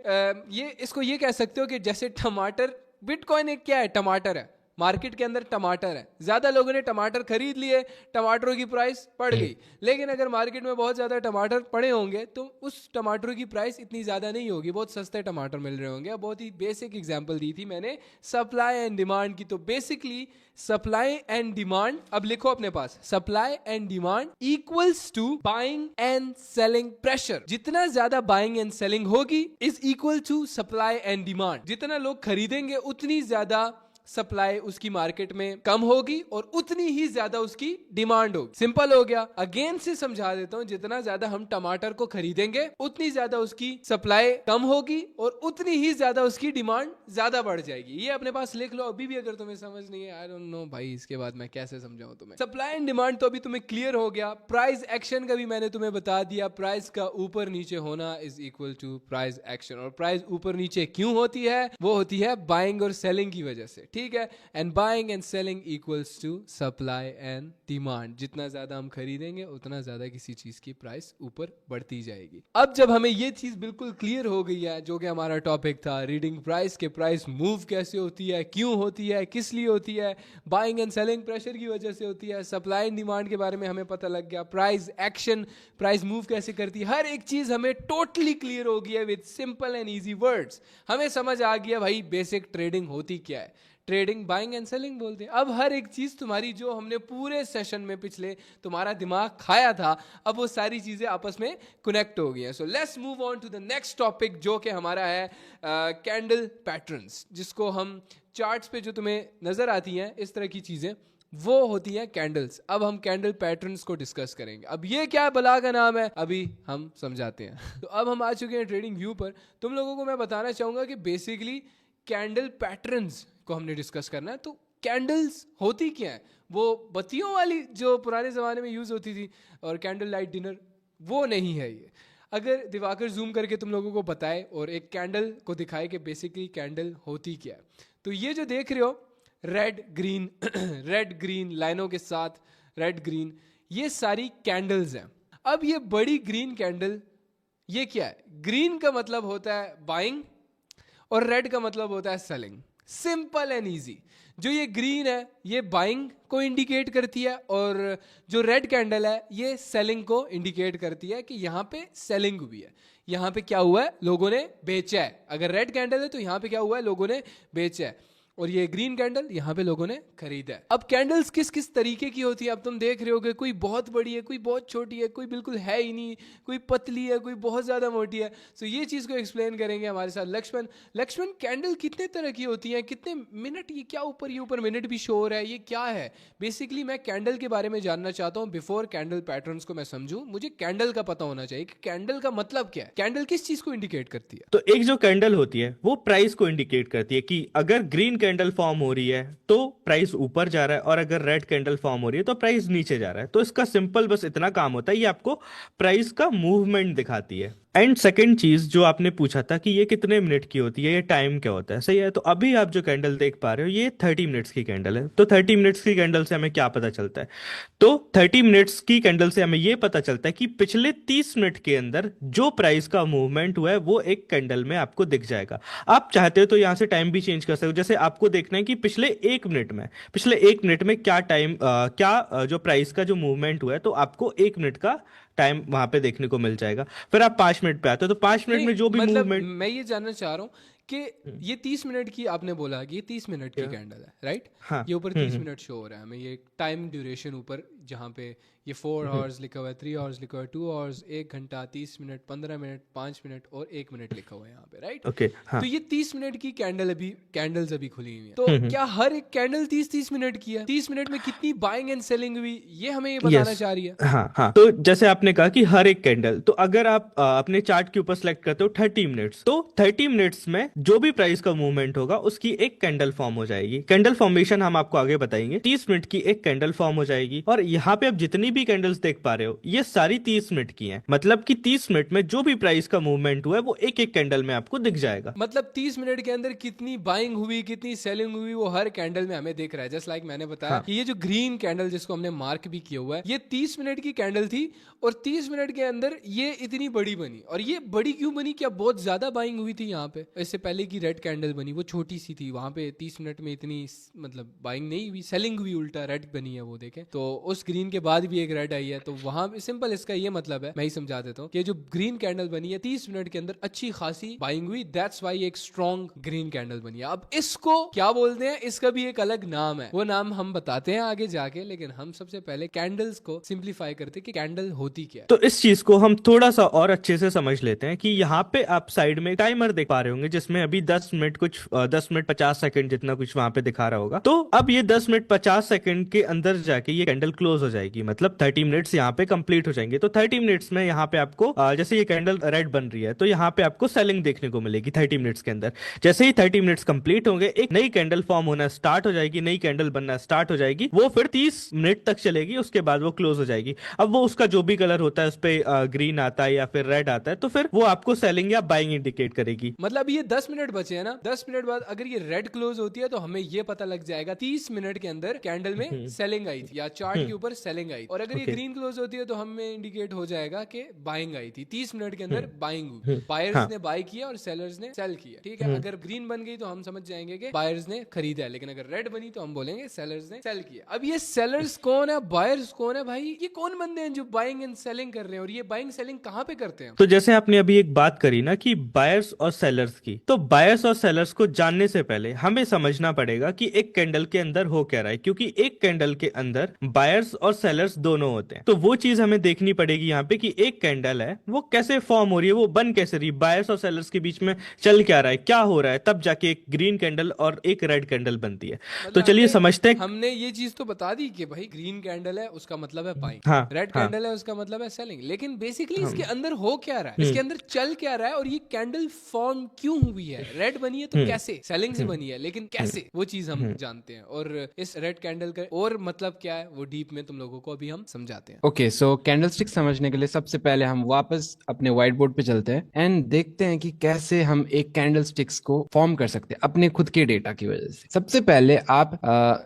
ये इसको ये कह सकते हो कि जैसे टमाटर, बिटकॉइन एक क्या है, टमाटर है, मार्केट के अंदर टमाटर है। ज्यादा लोगों ने टमाटर खरीद लिए, टमाटरों की प्राइस बढ़ गई। लेकिन अगर मार्केट में बहुत ज्यादा टमाटर पड़े होंगे तो उस टमाटरों की प्राइस इतनी ज्यादा नहीं होगी, बहुत सस्ते टमाटर मिल रहे होंगे। अब बहुत ही बेसिक एग्जांपल दी थी मैंने सप्लाई एंड डिमांड की। तो बेसिकली सप्लाई एंड डिमांड, अब लिखो अपने पास, supply and demand equals to buying and selling pressure. जितना ज्यादा बाइंग एंड सेलिंग होगी is equal to supply and demand. जितना लोग खरीदेंगे उतनी ज्यादा सप्लाई उसकी मार्केट में कम होगी और उतनी ही ज्यादा उसकी डिमांड होगी। सिंपल हो गया। अगेन से समझा देता हूं, जितना ज्यादा हम टमाटर को खरीदेंगे उतनी ज्यादा उसकी सप्लाई कम होगी और उतनी ही ज्यादा उसकी डिमांड ज्यादा बढ़ जाएगी। ये अपने पास लिख लो अभी भी, अगर तुम्हें समझ नहीं है। आई डोंट नो भाई इसके बाद मैं कैसे समझाऊं तुम्हें। सप्लाई एंड डिमांड तो अभी तुम्हें क्लियर हो गया। प्राइस एक्शन का भी मैंने तुम्हें बता दिया। प्राइस का ऊपर नीचे होना is equal to price action. और प्राइस ऊपर नीचे क्यों होती है, वो होती है बाइंग और सेलिंग की वजह से, ठीक है। And buying and selling equals to supply and demand. जितना ज्यादा हम खरीदेंगे उतना ज्यादा किसी चीज की प्राइस ऊपर बढ़ती जाएगी। अब जब हमें ये चीज बिल्कुल क्लियर हो गई है, जो कि हमारा टॉपिक था रीडिंग प्राइस के, प्राइस मूव कैसे होती है, क्यों होती है, किस लिए होती है, बाइंग एंड सेलिंग प्रेशर की वजह से होती है, सप्लाई एंड डिमांड के बारे में हमें पता लग गया, प्राइस एक्शन, प्राइस मूव कैसे करती है, हर एक चीज हमें टोटली क्लियर हो गई है with simple and easy words. हमें समझ आ गया भाई बेसिक ट्रेडिंग होती क्या है। ट्रेडिंग बाइंग एंड सेलिंग बोलते हैं। अब हर एक चीज तुम्हारी जो हमने पूरे सेशन में पिछले तुम्हारा दिमाग खाया था, अब वो सारी चीजें आपस में कनेक्ट हो गई हैं। So let's move on to the next topic, जो कि हमारा है कैंडल पैटर्न्स, जिसको हम चार्ट्स पे जो तुम्हें नजर आती हैं इस तरह की चीजें, वो होती है कैंडल्स। अब हम कैंडल पैटर्न्स को डिस्कस करेंगे। अब ये क्या बला का नाम है, अभी हम समझाते हैं। तो अब हम आ चुके हैं ट्रेडिंग व्यू पर। तुम लोगों को मैं बताना चाहूंगा कि बेसिकली कैंडल पैटर्न्स को हमने डिस्कस करना है। तो कैंडल्स होती क्या है, वो बत्तियों वाली जो पुराने ज़माने में यूज़ होती थी और कैंडल लाइट डिनर, वो नहीं है ये। अगर दिवाकर जूम करके तुम लोगों को बताए और एक कैंडल को दिखाए कि बेसिकली कैंडल होती क्या है, तो ये जो देख रहे हो रेड ग्रीन रेड ग्रीन लाइनों के साथ रेड ग्रीन, ये सारी कैंडल्स हैं। अब ये बड़ी ग्रीन कैंडल, ये क्या है? ग्रीन का मतलब होता है बाइंग और रेड का मतलब होता है सेलिंग। Simple and easy. जो ये ग्रीन है ये बाइंग को इंडिकेट करती है और जो रेड कैंडल है ये सेलिंग को इंडिकेट करती है कि यहाँ पे सेलिंग हुई है, यहाँ पे क्या हुआ है, लोगों ने बेचा है। अगर रेड कैंडल है तो यहाँ पे क्या हुआ है, लोगों ने बेचा है। और ये ग्रीन कैंडल यहाँ पे लोगों ने खरीदा है। अब कैंडल्स किस किस तरीके की होती है अब तुम देख रहे होगे, कोई बहुत बड़ी है, कोई बहुत छोटी है, कोई बिल्कुल है ही नहीं, कोई पतली है, कोई बहुत ज्यादा मोटी है। सो ये चीज को एक्सप्लेन करेंगे हमारे साथ लक्ष्मण। लक्ष्मण, कैंडल कितने तरह की होती है, कितने मिनट, ये क्या ये ऊपर मिनट भी शो हो रहा है, ये क्या है? बेसिकली मैं कैंडल के बारे में जानना चाहता हूँ। बिफोर कैंडल पैटर्न्स को मैं समझूं, मुझे कैंडल का पता होना चाहिए कि कैंडल का मतलब क्या है, कैंडल किस चीज को इंडिकेट करती है। तो एक जो कैंडल होती है वो प्राइस को इंडिकेट करती है कि अगर ग्रीन कैंडल फॉर्म हो रही है तो प्राइस ऊपर जा रहा है और अगर रेड कैंडल फॉर्म हो रही है तो प्राइस नीचे जा रहा है। तो इसका सिंपल बस इतना काम होता है, ये आपको प्राइस का मूवमेंट दिखाती है। एंड सेकंड चीज जो आपने पूछा था कि ये कितने मिनट की होती है, ये टाइम क्या होता है, सही है। तो अभी आप जो कैंडल देख पा रहे हो ये 30 मिनट्स की कैंडल है। तो 30 मिनट्स की कैंडल से हमें क्या पता चलता है? तो 30 मिनट्स की कैंडल से हमें ये पता चलता है कि पिछले 30 मिनट के अंदर जो प्राइस का मूवमेंट हुआ है वो एक कैंडल में आपको दिख जाएगा। आप चाहते हो तो यहां से टाइम भी चेंज कर सकते हो। जैसे आपको देखना है कि पिछले एक मिनट में क्या टाइम जो प्राइस का जो मूवमेंट हुआ है, तो आपको 1 मिनट का टाइम वहां पे देखने को मिल जाएगा। फिर आप 5 मिनट पे आते हो तो 5 मिनट में जो भी मतलब मूवमेंट, मैं ये जानना चाह रहा हूँ कि ये 30 मिनट की आपने बोला कि ये 30 मिनट की कैंडल है, राइट? हाँ। ये ऊपर 30 मिनट शो हो रहा है हमें, ये टाइम ड्यूरेशन ऊपर जहाँ पे ये 4 आवर्स लिखा हुआ है, 3 आवर्स लिखा हुआ है, 2 आवर्स, 1 घंटा, 30 मिनट, 15 मिनट, 5 मिनट और 1 मिनट लिखा हुआ है यहाँ पे, राइट? ओके, हाँ। तो ये 30 मिनट की कैंडल्स अभी खुली हुई है। तो क्या हर एक कैंडल 30 मिनट की है? 30 मिनट में कितनी बाइंग एंड सेलिंग हुई, ये हमें ये बताना चाह रही है। हाँ हाँ। तो जैसे आपने कहा कि हर एक कैंडल, तो अगर आप अपने चार्ट के ऊपर सेलेक्ट करते हो 30 मिनट्स, तो 30 मिनट्स में जो भी प्राइस का मूवमेंट होगा उसकी एक कैंडल फॉर्म हो जाएगी। कैंडल फॉर्मेशन हम आपको आगे बताएंगे। 30 मिनट की एक कैंडल फॉर्म हो जाएगी और यहाँ पे आप जितनी भी कैंडल्स देख पा रहे हो ये सारी 30 मिनट की हैं। मतलब कि 30 मिनट में जो भी प्राइस का मूवमेंट हुआ है वो एक एक कैंडल में आपको दिख जाएगा। मतलब 30 मिनट के अंदर कितनी बाइंग हुई, कितनी सेलिंग हुई, वो हर कैंडल में हमें दिख रहा है। जस्ट लाइक मैंने बताया कि ये जो ग्रीन कैंडल जिसको हमने मार्क भी किया हुआ है, ये 30 मिनट की कैंडल थी और 30 मिनट के अंदर ये इतनी बड़ी बनी। और ये बड़ी क्यों बनी? क्या बहुत ज्यादा बाइंग हुई थी यहाँ पे? इससे पहले की रेड कैंडल बनी वो छोटी सी थी, वहां पे 30 मिनट में इतनी मतलब बाइंग नहीं हुई, सेलिंग हुई, उल्टा रेड बनी है वो, देखें। तो उस ग्रीन के बाद भी एक रेड आई है, तो वहां सिंपल इसका ये मतलब है, मैं ही समझा देता हूँ कि जो ग्रीन कैंडल बनी है 30 मिनट के अंदर अच्छी खासी बाइंग हुई, दैट्स वाई एक स्ट्रॉन्ग ग्रीन कैंडल बनी है। अब इसको क्या बोलते हैं? इसका भी एक अलग नाम है, वो नाम हम बताते हैं आगे जाके, लेकिन हम सबसे पहले कैंडल्स को सिंप्लीफाई करते हैं कि कैंडल होती क्या है। तो इस चीज को हम थोड़ा सा और अच्छे से समझ लेते हैं कि यहाँ पे आप साइड में टाइमर देख पा रहे होंगे जिसमें अभी 10 मिनट 50 सेकंड जितना कुछ वहां पे दिखा रहा होगा। तो अब ये 10 मिनट 50 सेकंड के अंदर जाके ये कैंडल क्लोज हो जाएगी, मतलब 30 मिनट्स यहाँ पे कंप्लीट हो जाएंगे। तो 30 मिनट्स में यहाँ पे आपको जैसे ये कैंडल रेड बन रही है तो यहाँ पे आपको सेलिंग देखने को मिलेगी 30 मिनट्स के अंदर। जैसे ही 30 मिनट्स कंप्लीट होंगे एक नई कैंडल फॉर्म होना स्टार्ट हो जाएगी, नई कैंडल बनना स्टार्ट हो जाएगी, वो फिर 30 मिनट तक चलेगी, उसके बाद वो क्लोज हो जाएगी। अब वो उसका जो भी कलर होता है उस पे ग्रीन आता है या फिर रेड आता है, तो फिर वो आपको सेलिंग या बाइंग इंडिकेट करेगी। मतलब ये 10 मिनट बचे हैं ना, 10 मिनट बाद अगर ये रेड क्लोज होती है तो हमें ये पता लग जाएगा 30 मिनट के अंदर कैंडल में सेलिंग आई थी या चार्ट के ऊपर सेलिंग आई थी। और अगर ये ग्रीन क्लोज होती है तो हमें इंडिकेट हो जाएगा कि बाइंग आई थी, 30 मिनट के अंदर बाइंग हुई, बायर्स ने बाय किया और सेलर्स ने सेल किया, ठीक है। अगर ग्रीन बन गई तो हम समझ जाएंगे कि बायर्स ने खरीदा है, लेकिन अगर रेड बनी तो हम बोलेंगे सेलर्स ने सेल किया। अब ये सेलर्स कौन है, बायर्स कौन है भाई? ये कौन बंदे हैं जो बाइंग एंड सेलिंग कर रहे हैं और ये बाइंग सेलिंग कहाँ पे करते हैं? तो जैसे आपने अभी एक बात करी ना कि बायर्स और सेलर्स की, तो बायर्स और सेलर्स को जानने से पहले हमें समझना पड़ेगा कि एक कैंडल के अंदर हो क्या रहा है, क्योंकि एक कैंडल के अंदर बायर्स और सेलर्स दोनों होते हैं। तो वो चीज हमें देखनी पड़ेगी यहाँ पे कि एक कैंडल है वो कैसे फॉर्म हो रही है, वो बन कैसे रही, बायर्स और सेलर्स के बीच में चल क्या रहा है, क्या हो रहा है, तब जाके एक ग्रीन कैंडल और एक रेड कैंडल बनती है। तो चलिए समझते हैं। हमने ये चीज तो बता दी कि भाई ग्रीन कैंडल है उसका मतलब है बाइंग, हाँ, रेड कैंडल है उसका मतलब है सेलिंग, लेकिन बेसिकली इसके अंदर हो क्या रहा है, इसके अंदर चल क्या रहा है और ये कैंडल फॉर्म क्यों हुई है? रेड बनी है तो कैसे? सेलिंग से बनी है, लेकिन कैसे? वो चीज हम जानते हैं। और इस रेड कैंडल का और मतलब क्या है वो डीप में तुम लोगों को अभी हम समझाते हैं। ओके, सो कैंडलस्टिक समझने के लिए सबसे पहले हम वापस अपने व्हाइट बोर्ड पे चलते हैं एंड देखते हैं कि कैसे हम एक कैंडलस्टिक्स को फॉर्म कर सकते हैं अपने खुद के डेटा की वजह से। सबसे पहले आप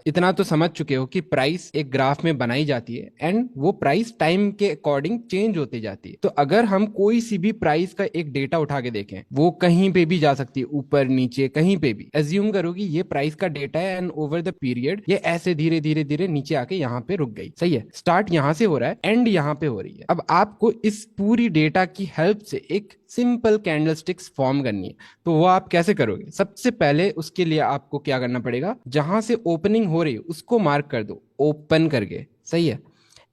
इतना तो समझ चुके हो कि प्राइस एक ग्राफ में बनाई जाती है एंड वो प्राइस टाइम के अकॉर्डिंग चेंज होती जाती है। तो अगर हम कोई सी भी प्राइस का एक डेटा उठा के देखें, वो कहीं पे भी जा सकती है, ऊपर नीचे कहीं पे भी। एज्यूम करो कि ये प्राइस का डेटा है एंड ओवर द पीरियड ये ऐसे धीरे धीरे धीरे नीचे आके यहाँ पे रुक गई। सही है, स्टार्ट यहाँ से हो रहा है, एंड यहाँ पे हो रही है। अब आपको इस पूरी डेटा की हेल्प से एक सिंपल कैंडलस्टिक्स फॉर्म करनी है। तो वो आप कैसे करोगे? सबसे पहले उसके लिए आपको क्या करना पड़ेगा, जहां से ओपनिंग हो रही है उसको मार्क कर दो ओपन करके। सही है,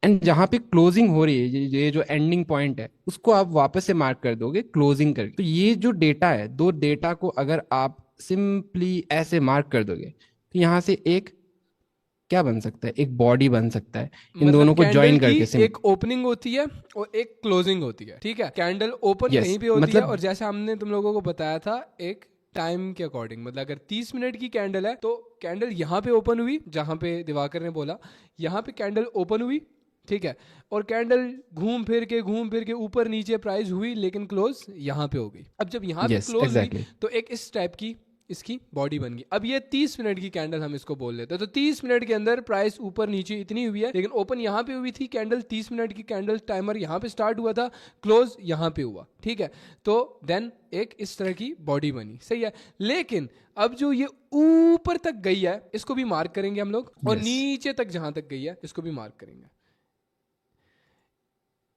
एंड जहां पे क्लोजिंग हो रही है, ये जो एंडिंग पॉइंट है, उसको आप वापस से मार्क कर दोगे क्लोजिंग करके। तो ये जो डेटा है, दो डेटा को अगर आप सिंपली ऐसे मार्क कर दोगे तो यहां से एक क्या बन सकता है, एक बॉडी बन सकता है इन दोनों को कैंडल ज्वाइन की करके। एक ओपनिंग होती है और एक क्लोजिंग होती है, ठीक है। कैंडल ओपन Yes, कहीं पे होती है, मतलब- और जैसे हमने तुम लोगों को बताया था एक टाइम के अकॉर्डिंग, मतलब अगर 30 मिनट की कैंडल है तो कैंडल यहाँ पे ओपन हुई, जहां पे दिवाकर ने बोला यहाँ पे कैंडल ओपन हुई, ठीक है, और कैंडल घूम फिर के ऊपर नीचे प्राइस हुई, लेकिन क्लोज यहाँ पे हो गई। अब जब यहाँ पे Yes, क्लोज exactly. हुई तो एक इस टाइप की इसकी बॉडी बन गई। अब ये 30 मिनट की कैंडल हम इसको बोल लेते हैं। तो 30 मिनट के अंदर प्राइस ऊपर नीचे इतनी हुई है, लेकिन ओपन यहाँ पे हुई थी कैंडल, 30 मिनट की कैंडल, टाइमर यहाँ पे स्टार्ट हुआ था, क्लोज यहाँ पे हुआ, ठीक है। तो देन एक इस तरह की बॉडी बनी, सही है। लेकिन अब जो ये ऊपर तक गई है इसको भी मार्क करेंगे हम लोग, और Yes. नीचे तक जहां तक गई है इसको भी मार्क करेंगे।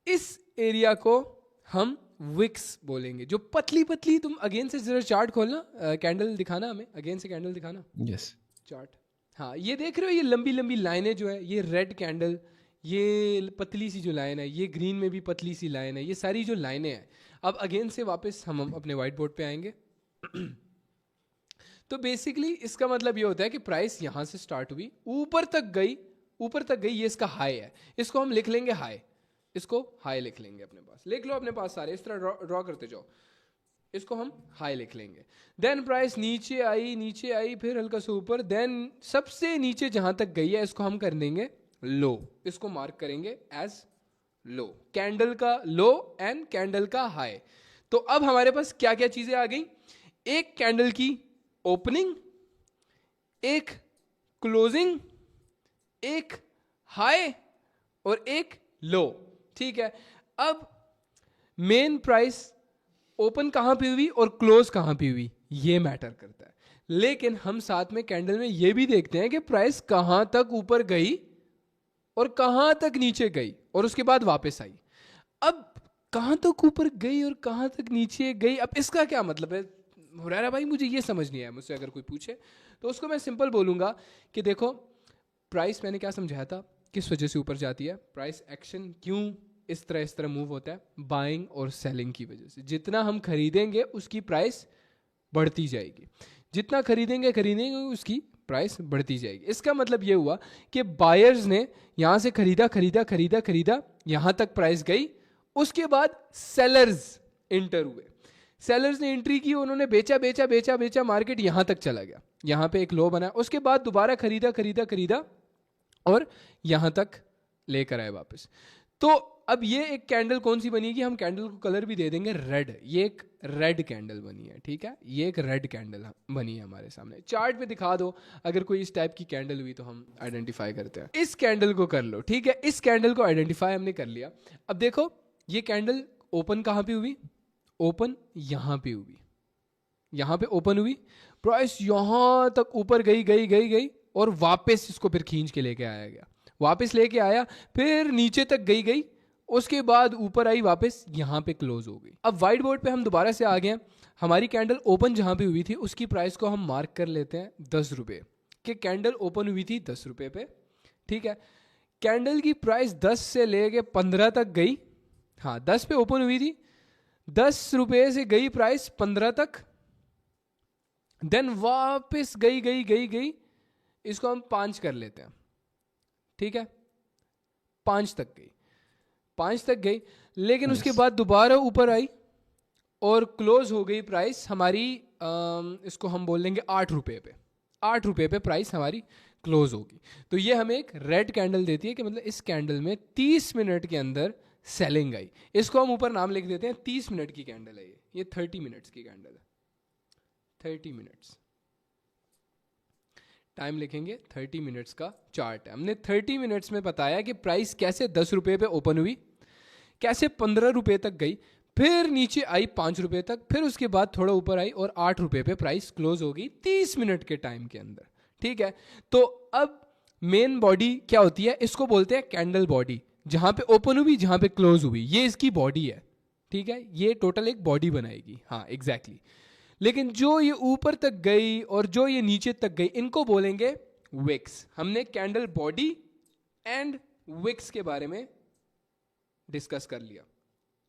इस एरिया को हम विक्स बोलेंगे, जो पतली पतली, तुम अगेन से जरा चार्ट खोलना, कैंडल दिखाना हमें, अगेन से कैंडल दिखाना, यस, चार्ट। हाँ, ये देख रहे हो, ये लंबी लंबी लाइनें जो है, ये रेड कैंडल, ये पतली सी जो लाइन है, ये ग्रीन में भी पतली सी लाइन है, ये सारी जो लाइनें हैं। अब अगेन से वापस हम अपने व्हाइट बोर्ड पे आएंगे। तो बेसिकली इसका मतलब ये होता है कि प्राइस यहां से स्टार्ट हुई, ऊपर तक गई, ये इसका हाई है, इसको हम लिख लेंगे हाई, इसको हाई लिख लेंगे अपने पास, लिख लो अपने पास सारे, इस तरह ड्रॉ करते जाओ, इसको हम हाई लिख लेंगे। देन प्राइस नीचे आई, फिर हल्का सा ऊपर, देन सबसे नीचे जहां तक गई है इसको हम कर देंगे लो, इसको मार्क करेंगे एज लो, कैंडल का लो एंड कैंडल का हाई। तो अब हमारे पास क्या क्या चीजें आ गई, एक कैंडल की ओपनिंग, एक क्लोजिंग, एक हाई और एक लो, ठीक है। अब मेन प्राइस ओपन कहां पे हुई और क्लोज कहां पे हुई ये मैटर करता है, लेकिन हम साथ में कैंडल में ये भी देखते हैं कि प्राइस कहां तक ऊपर गई और कहां तक नीचे गई और उसके बाद वापस आई। अब कहां तक ऊपर गई और कहां तक नीचे गई, अब इसका क्या मतलब है हुरैरा भाई, मुझे ये समझ नहीं आया, मुझसे अगर कोई पूछे तो उसको मैं सिंपल बोलूंगा कि देखो, प्राइस मैंने क्या समझाया था, किस वजह से ऊपर जाती है, प्राइस एक्शन क्यों इस तरह मूव होता है, बाइंग और सेलिंग की वजह से। जितना हम खरीदेंगे उसकी प्राइस बढ़ती जाएगी, जितना खरीदेंगे उसकी प्राइस बढ़ती जाएगी। इसका मतलब ये हुआ कि बायर्स ने यहां से खरीदा, यहां तक प्राइस गई, उसके बाद सेलर्स एंटर हुए, सेलर्स ने एंट्री की, उन्होंने बेचा, मार्केट यहां तक चला गया, यहां पे एक लो बना, उसके बाद दोबारा खरीदा और यहां तक लेकर आए वापस। तो अब ये एक कैंडल कौन सी बनेगी, हम कैंडल को कलर भी दे देंगे रेड, ये एक रेड कैंडल बनी है, ठीक है, ये एक रेड कैंडल बनी है हमारे सामने। चार्ट पे दिखा दो अगर कोई इस टाइप की कैंडल हुई तो हम आइडेंटिफाई करते हैं। इस कैंडल को कर लो, ठीक है, इस कैंडल को आइडेंटिफाई हमने कर लिया। अब देखो ये कैंडल ओपन कहां पे हुई, ओपन यहां पे हुई, यहां पे ओपन हुई, प्राइस यहां तक ऊपर गई और वापस इसको फिर खींच के लेके आया गया, वापस लेके आया, फिर नीचे तक गई, उसके बाद ऊपर आई, वापस यहां पे क्लोज हो गई। अब व्हाइट बोर्ड पे हम दोबारा से आ गए हैं, हमारी कैंडल ओपन जहां पे हुई थी उसकी प्राइस को हम मार्क कर लेते हैं 10 रुपए, कि कैंडल ओपन हुई थी 10 रुपए पे, ठीक है। कैंडल की प्राइस 10 से लेके 15 तक गई, हाँ 10 पे ओपन हुई थी, 10 रुपए से गई प्राइस 15 तक, देन वापस गई, इसको हम 5 कर लेते हैं, ठीक है, 5 तक गई, लेकिन उसके बाद दोबारा ऊपर आई और क्लोज हो गई प्राइस हमारी, इसको हम बोल लेंगे 8 रुपए पे, ₹8 पे प्राइस हमारी क्लोज होगी। तो ये हमें एक रेड कैंडल देती है कि मतलब इस कैंडल में 30 मिनट के अंदर सेलिंग आई। इसको हम ऊपर नाम लिख देते हैं, 30 मिनट की कैंडल है ये 30 मिनट्स की कैंडल है। 30 मिनट्स टाइम लिखेंगे, 30 मिनट्स का चार्ट है। हमने 30 मिनट्स में बताया कि प्राइस कैसे ₹10 पे ओपन हुई, कैसे ₹15 तक गई, फिर नीचे आई ₹5 तक, फिर उसके बाद थोड़ा ऊपर आई और ₹8 पे प्राइस क्लोज हो गई 30 मिनट के टाइम के अंदर। ठीक है, तो अब मेन बॉडी क्या होती है, इसको बोलते हैं कैंडल बॉडी, जहां पे ओपन हुई जहां पे क्लोज हुई, ये इसकी बॉडी है। ठीक है, ये टोटल एक बॉडी बनाएगी। हाँ एग्जैक्टली। लेकिन जो ये ऊपर तक गई और जो ये नीचे तक गई, इनको बोलेंगे विक्स। हमने कैंडल बॉडी एंड विक्स के बारे में डिस्कस कर लिया।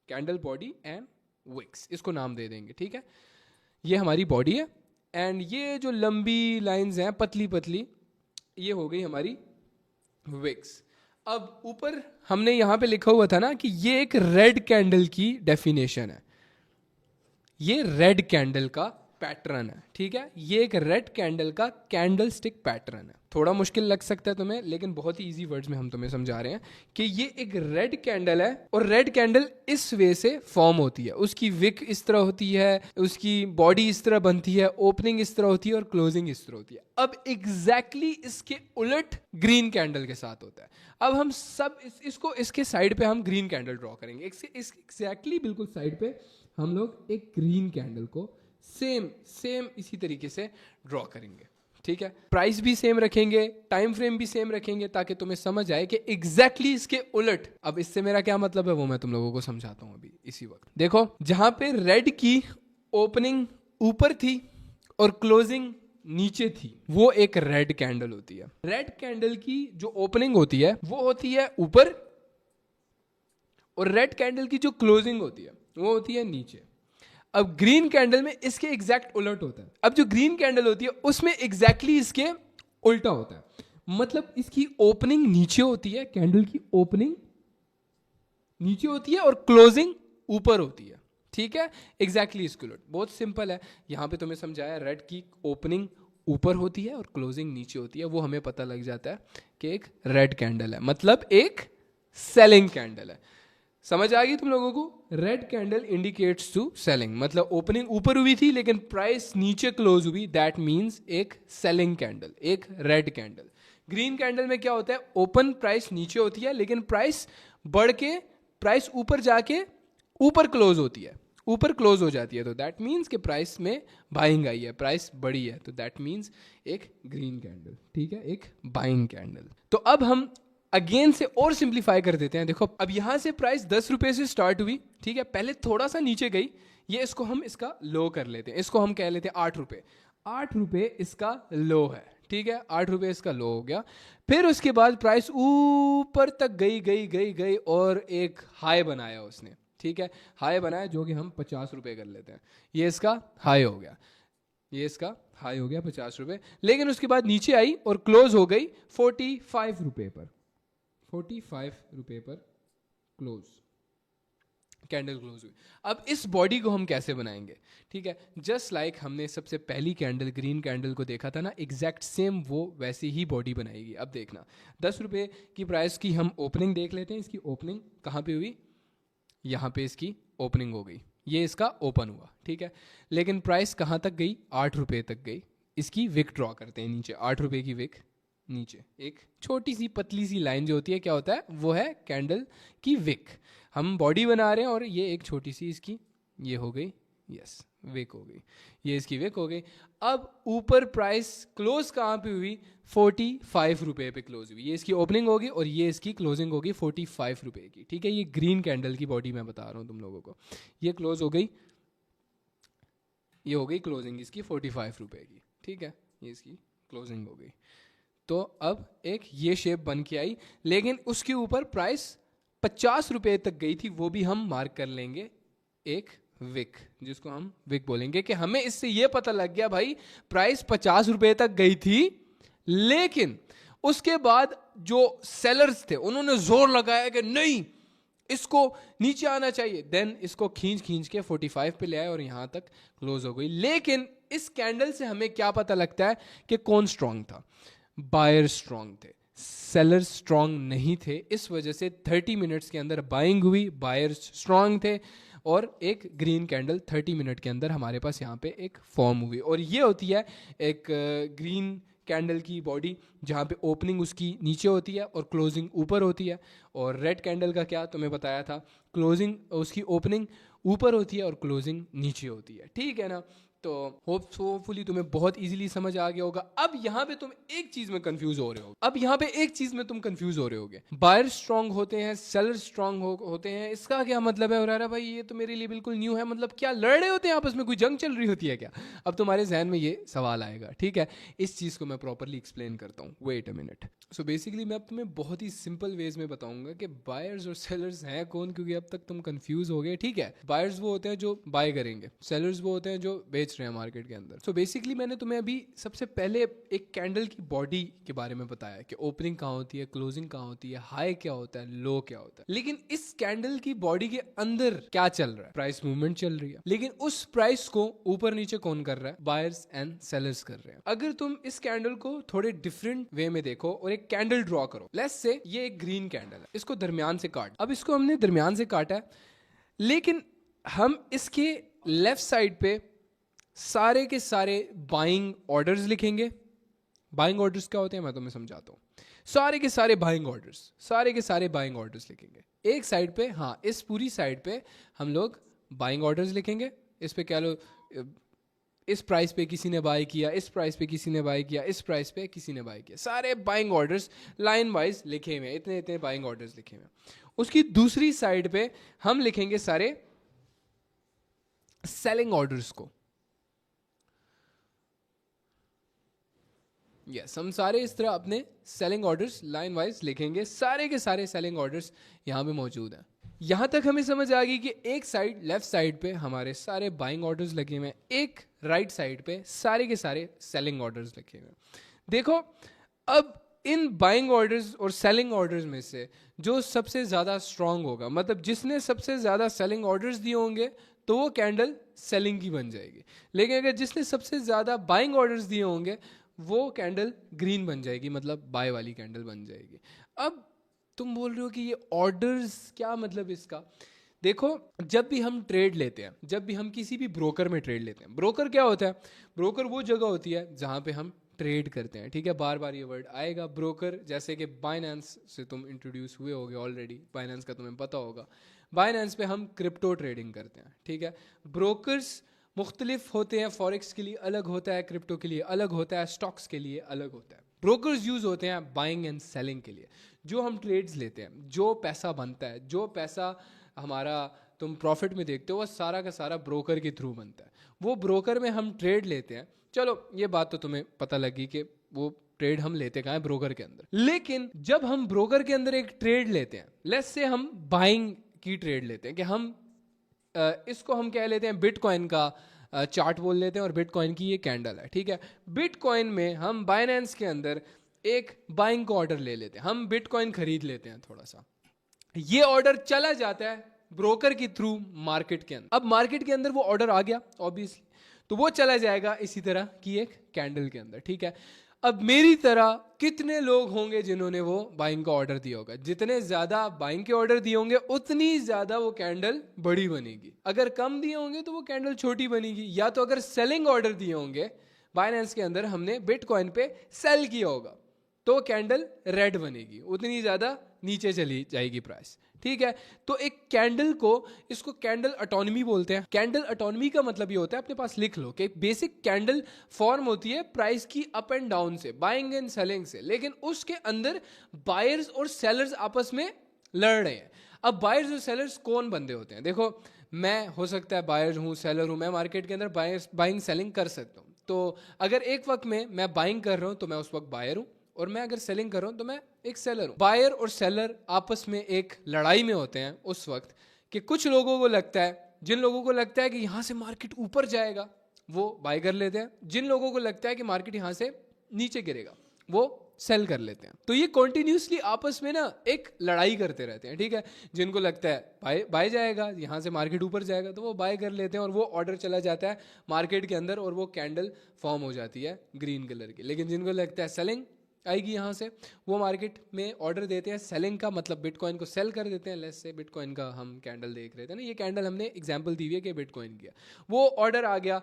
कैंडल बॉडी एंड विक्स, इसको नाम दे देंगे। ठीक है, ये हमारी बॉडी है एंड ये जो लंबी लाइंस हैं पतली पतली, ये हो गई हमारी विक्स। अब ऊपर हमने यहां पे लिखा हुआ था ना कि ये एक रेड कैंडल की डेफिनेशन है, ये रेड कैंडल का पैटर्न है। ठीक है, ये एक रेड कैंडल का कैंडल स्टिक पैटर्न है। थोड़ा मुश्किल लग सकता है तुम्हें, लेकिन बहुत ही इजी वर्ड्स में हम तुम्हें समझा रहे हैं कि ये एक रेड कैंडल है और रेड कैंडल इस वे से फॉर्म होती है। उसकी विक इस तरह होती है, उसकी बॉडी इस तरह बनती है, ओपनिंग इस तरह होती है और क्लोजिंग इस तरह होती है। अब एग्जैक्टली इसके उलट ग्रीन कैंडल के साथ होता है। अब हम सब इसको इसके साइड पे हम ग्रीन कैंडल ड्रॉ करेंगे। एग्जैक्टली बिल्कुल साइड पे हम लोग एक ग्रीन कैंडल को सेम इसी तरीके से ड्रॉ करेंगे। ठीक है, प्राइस भी सेम रखेंगे, टाइम फ्रेम भी सेम रखेंगे, ताकि तुम्हें समझ आए कि एग्जैक्टली इसके उलट। अब इससे मेरा क्या मतलब है वो मैं तुम लोगों को समझाता हूं अभी इसी वक्त। देखो, जहां पे रेड की ओपनिंग ऊपर थी और क्लोजिंग नीचे थी, वो एक रेड कैंडल होती है। रेड कैंडल की जो ओपनिंग होती है वो होती है ऊपर, और रेड कैंडल की जो क्लोजिंग होती है वो होती है नीचे। अब ग्रीन कैंडल में इसके एग्जैक्ट उलट होता है। अब जो ग्रीन कैंडल होती है उसमें एग्जैक्टली इसके उल्टा होता है, मतलब इसकी ओपनिंग नीचे होती है, कैंडल की ओपनिंग नीचे होती है और क्लोजिंग ऊपर होती है। ठीक है, एग्जैक्टली इसके उलट। बहुत सिंपल है, यहां पे तुम्हें समझाया, रेड की ओपनिंग ऊपर होती है और क्लोजिंग नीचे होती है, वो हमें पता लग जाता है कि एक रेड कैंडल है, मतलब एक सेलिंग कैंडल है। समझ आ गई तुम लोगों को? Red candle indicates to selling, मतलब ओपनिंग ऊपर हुई थी लेकिन प्राइस नीचे क्लोज हुई, दैट मींस एक सेलिंग कैंडल, एक रेड कैंडल। ग्रीन कैंडल में क्या होता है, ओपन प्राइस नीचे होती है लेकिन प्राइस बढ़ के प्राइस ऊपर जाके ऊपर क्लोज होती है, ऊपर क्लोज हो जाती है, तो दैट मींस कि प्राइस में बाइंग आई है, प्राइस बढ़ी है, तो दैट मींस एक ग्रीन कैंडल। ठीक है, एक बाइंग कैंडल। तो अब हम अगेन से और सिंप्लीफाई कर देते हैं। देखो, अब यहां से प्राइस ₹10 से स्टार्ट हुई। ठीक है, पहले थोड़ा सा नीचे गई, ये इसको हम इसका लो कर लेते हैं, इसको हम कह लेते हैं ₹8। ₹8 इसका लो है। ठीक है, ₹8 इसका लो हो गया। फिर उसके बाद प्राइस ऊपर तक गई और एक हाई बनाया उसने। ठीक है, हाई बनाया जो कि हम ₹50 कर लेते हैं। ये इसका हाई हो गया, ये इसका हाई हो गया ₹50। लेकिन उसके बाद नीचे आई और क्लोज हो गई ₹45 पर। ₹45 पर क्लोज, कैंडल क्लोज हुई। अब इस बॉडी को हम कैसे बनाएंगे? ठीक है, जस्ट लाइक हमने सबसे पहली कैंडल ग्रीन कैंडल को देखा था ना, एग्जैक्ट सेम वो वैसी ही बॉडी बनाएगी। अब देखना, ₹10 की प्राइस की हम ओपनिंग देख लेते हैं। इसकी ओपनिंग कहाँ पे हुई? यहाँ पे इसकी ओपनिंग हो गई, ये इसका ओपन हुआ। ठीक है, लेकिन प्राइस कहाँ तक गई? ₹8 तक गई। इसकी विक ड्रॉ करते हैं नीचे, ₹8 की विक नीचे एक छोटी सी पतली सी लाइन जो होती है, क्या होता है, वो है कैंडल की विक। हम बॉडी बना रहे हैं और ये एक छोटी सी इसकी ये हो गई, यस विक हो गई, ये इसकी विक हो गई। अब ऊपर प्राइस क्लोज कहाँ पे हुई? ₹45 पे क्लोज हुई। ये इसकी ओपनिंग होगी और ये इसकी क्लोजिंग होगी ₹45 की। ठीक है, ये ग्रीन कैंडल की बॉडी मैं बता रहा हूँ तुम लोगों को। ये क्लोज हो गई, ये हो गई क्लोजिंग इसकी ₹45 की। ठीक है, ये इसकी क्लोजिंग हो गई। तो अब एक ये शेप बन के आई, लेकिन उसके ऊपर प्राइस ₹50 तक गई थी, वो भी हम मार्क कर लेंगे एक विक, जिसको हम विक बोलेंगे कि हमें इससे ये पता लग गया भाई प्राइस ₹50 तक गई थी, लेकिन उसके बाद जो सेलर्स थे उन्होंने जोर लगाया कि नहीं, इसको नीचे आना चाहिए। देन इसको खींच के 45 पे ले आए और यहां तक क्लोज हो गई। लेकिन इस कैंडल से हमें क्या पता लगता है कि कौन स्ट्रांग था? बायर स्ट्रांग थे, सेलर स्ट्रांग नहीं थे। इस वजह से 30 मिनट्स के अंदर बाइंग हुई, बायर्स स्ट्रांग थे, और एक ग्रीन कैंडल 30 मिनट के अंदर हमारे पास यहाँ पे एक फॉर्म हुई। और ये होती है एक ग्रीन कैंडल की बॉडी, जहाँ पे ओपनिंग उसकी नीचे होती है और क्लोजिंग ऊपर होती है। और रेड कैंडल का क्या तुम्हें बताया था? क्लोजिंग उसकी ओपनिंग ऊपर होती है और क्लोजिंग नीचे होती है, ठीक है ना? तो होपफुली तुम्हें बहुत इजीली समझ आ गया होगा। अब यहाँ पे तुम एक चीज में कंफ्यूज हो रहे होगे, बायर स्ट्रांग होते हैं, सेलर स्ट्रांग होते हैं, इसका क्या मतलब है? और भाई ये तो मेरे लिए बिल्कुल न्यू है, मतलब क्या लड़ रहे होते हैं आपस में, कोई जंग चल रही होती है क्या? अब तुम्हारे जहन में ये सवाल आएगा, ठीक है? इस चीज को मैं प्रॉपरली एक्सप्लेन करता हूँ, wait a minute. So basically मैं अब तुम्हें बहुत ही सिंपल वेज में बताऊंगा कि बायर्स और सेलर्स हैं कौन, क्योंकि अब तक तुम कंफ्यूज हो गए, ठीक है? बायर्स वो होते हैं जो बाय करेंगे, सेलर्स वो होते हैं जो बेच रहे हैं मार्केट के अंदर। सो बेसिकली मैंने तुम्हें अभी सबसे पहले एक कैंडल की बॉडी के बारे में बताया कि ओपनिंग कहाँ होती है, क्लोजिंग कहाँ होती है, हाई क्या होता है, लो क्या होता है। लेकिन इस कैंडल की बॉडी के अंदर क्या चल रहा है? प्राइस मूवमेंट चल रही है। लेकिन उस प्राइस को ऊपर नीचे कौन कर रहा है? बायर्स एंड सेलर्स कर रहे हैं। अगर तुम इस कैंडल को थोड़े डिफरेंट वे में देखो और एक कैंडल ड्रॉ करो, लेट्स से ये एक ग्रीन कैंडल है, इसको दरमियान से काट। अब इसको हमने दरमियान से काटा है, लेकिन हम इसके लेफ्ट साइड पे सारे के सारे बाइंग ऑर्डर्स लिखेंगे। बाइंग ऑर्डर्स क्या होते हैं मैं तुम्हें समझाता हूं। सारे के सारे बाइंग ऑर्डर्स लिखेंगे एक साइड पे। हाँ, इस पूरी साइड पे हम लोग बाइंग ऑर्डर्स लिखेंगे। इस पे क्या लो, इस प्राइस पे किसी ने बाय किया, इस प्राइस पे किसी ने बाय किया, इस प्राइस पे किसी ने बाय किया, सारे बाइंग ऑर्डर्स लाइन वाइज लिखे हुए हैं, इतने इतने बाइंग ऑर्डर्स लिखे हुए हैं। उसकी दूसरी साइड पे हम लिखेंगे सारे सेलिंग ऑर्डर्स को। यस, हम सारे इस तरह अपने सेलिंग ऑर्डर्स लाइन वाइज लिखेंगे। सारे के सारे सेलिंग ऑर्डर्स यहां पे मौजूद हैं। यहां तक हमें समझ आ गई कि एक साइड लेफ्ट साइड पे हमारे सारे बाइंग ऑर्डर्स लगे हुए हैं, एक राइट साइड पे सारे के सारे सेलिंग ऑर्डर्स लगे हुए हैं। देखो, अब इन बाइंग ऑर्डर्स और सेलिंग ऑर्डर्स में से जो सबसे ज्यादा स्ट्रांग होगा, मतलब जिसने सबसे ज्यादा सेलिंग ऑर्डर्स दिए होंगे, तो वो कैंडल सेलिंग की बन जाएगी। लेकिन अगर जिसने सबसे ज्यादा बाइंग ऑर्डर्स दिए होंगे, वो कैंडल ग्रीन बन जाएगी, मतलब बाय वाली कैंडल बन जाएगी। अब तुम बोल रहे हो कि ये ऑर्डर्स क्या मतलब इसका? देखो, जब भी हम ट्रेड लेते हैं, जब भी हम किसी भी ब्रोकर में ट्रेड लेते हैं, ब्रोकर क्या होता है? ब्रोकर वो जगह होती है जहां पे हम ट्रेड करते हैं, ठीक है? बार बार ये वर्ड आएगा ब्रोकर, जैसे कि बाइनेंस से तुम इंट्रोड्यूस हुए होगे ऑलरेडी, बाइनेंस का तुम्हें पता होगा। बाइनेंस पे हम क्रिप्टो ट्रेडिंग करते हैं, ठीक है? ब्रोकर्स मुख्तलिफ होते हैं, फॉरेक्स के लिए अलग होता है, क्रिप्टो के लिए अलग होता है, स्टॉक्स के लिए अलग होता है। ब्रोकर्स यूज होते हैं बाइंग एंड सेलिंग के लिए। जो हम ट्रेड्स लेते हैं, जो पैसा बनता है, जो पैसा हमारा तुम प्रॉफिट में देखते हो, वो सारा का सारा ब्रोकर के थ्रू बनता है। वो ब्रोकर में हम ट्रेड लेते हैं। चलो, ये बात तो तुम्हें पता लगी कि वो ट्रेड हम लेते कहाँ है? ब्रोकर के अंदर। लेकिन जब हम ब्रोकर के अंदर एक ट्रेड लेते हैं, लेट्स से हम बाइंग की ट्रेड लेते हैं, कि हम इसको हम कह लेते हैं बिटकॉइन का चार्ट बोल लेते हैं, और बिटकॉइन की ये कैंडल है, ठीक है? बिटकॉइन में हम बाइनेंस के अंदर एक बाइंग का ऑर्डर ले लेते हैं, हम बिटकॉइन खरीद लेते हैं थोड़ा सा। ये ऑर्डर चला जाता है ब्रोकर के थ्रू मार्केट के अंदर। अब मार्केट के अंदर वो ऑर्डर आ गया ऑब्वियसली, तो वो चला जाएगा इसी तरह की एक कैंडल के अंदर, ठीक है? अब मेरी तरह कितने लोग होंगे जिन्होंने वो बाइंग का ऑर्डर दिया होगा? जितने ज्यादा बाइंग के ऑर्डर दिए होंगे, उतनी ज्यादा वो कैंडल बड़ी बनेगी। अगर कम दिए होंगे तो वो कैंडल छोटी बनेगी। या तो अगर सेलिंग ऑर्डर दिए होंगे बाइनेंस के अंदर, हमने बिटकॉइन पे सेल किया होगा, तो कैंडल रेड बनेगी, उतनी ज्यादा नीचे चली जाएगी प्राइस, ठीक है? तो एक कैंडल को, इसको कैंडल ऑटोनॉमी बोलते हैं। कैंडल ऑटोनॉमी का मतलब ये होता है, अपने पास लिख लो कि बेसिक कैंडल फॉर्म होती है प्राइस की अप एंड डाउन से, बाइंग एंड सेलिंग से, लेकिन उसके अंदर बायर्स और सेलर्स आपस में लड़ रहे हैं। अब बायर्स और सेलर्स कौन बंदे होते हैं? देखो, मैं हो सकता है बायर हूं, सेलर हूं, मैं मार्केट के अंदर बाइंग सेलिंग कर सकता हूं। तो अगर एक वक्त में मैं बाइंग कर रहा हूं तो मैं उस वक्त बायर हूं, और मैं अगर सेलिंग कर रहा हूं तो मैं एक सेलर हूं। बायर और सेलर आपस में एक लड़ाई में होते हैं उस वक्त कि कुछ लोगों को लगता है, जिन लोगों को लगता है कि यहां से मार्केट ऊपर जाएगा वो बाय कर लेते हैं, जिन लोगों को लगता है कि मार्केट यहां से नीचे गिरेगा वो सेल कर लेते हैं। तो ये कॉन्टिन्यूसली आपस में ना एक लड़ाई करते रहते हैं, ठीक है। जिनको लगता है बाय बाय जाएगा, यहाँ से मार्केट ऊपर जाएगा, तो वो बाय कर लेते हैं और वो ऑर्डर चला जाता है मार्केट के अंदर और वो कैंडल फॉर्म हो जाती है ग्रीन कलर की। लेकिन जिनको लगता है सेलिंग आएगी यहाँ से, वो मार्केट में ऑर्डर देते हैं सेलिंग का, मतलब बिटकॉइन को सेल कर देते हैं। लेट्स से बिटकॉइन का हम कैंडल देख रहे थे ना, ये कैंडल हमने एग्जांपल दी हुई है कि बिटकॉइन किया, वो ऑर्डर आ गया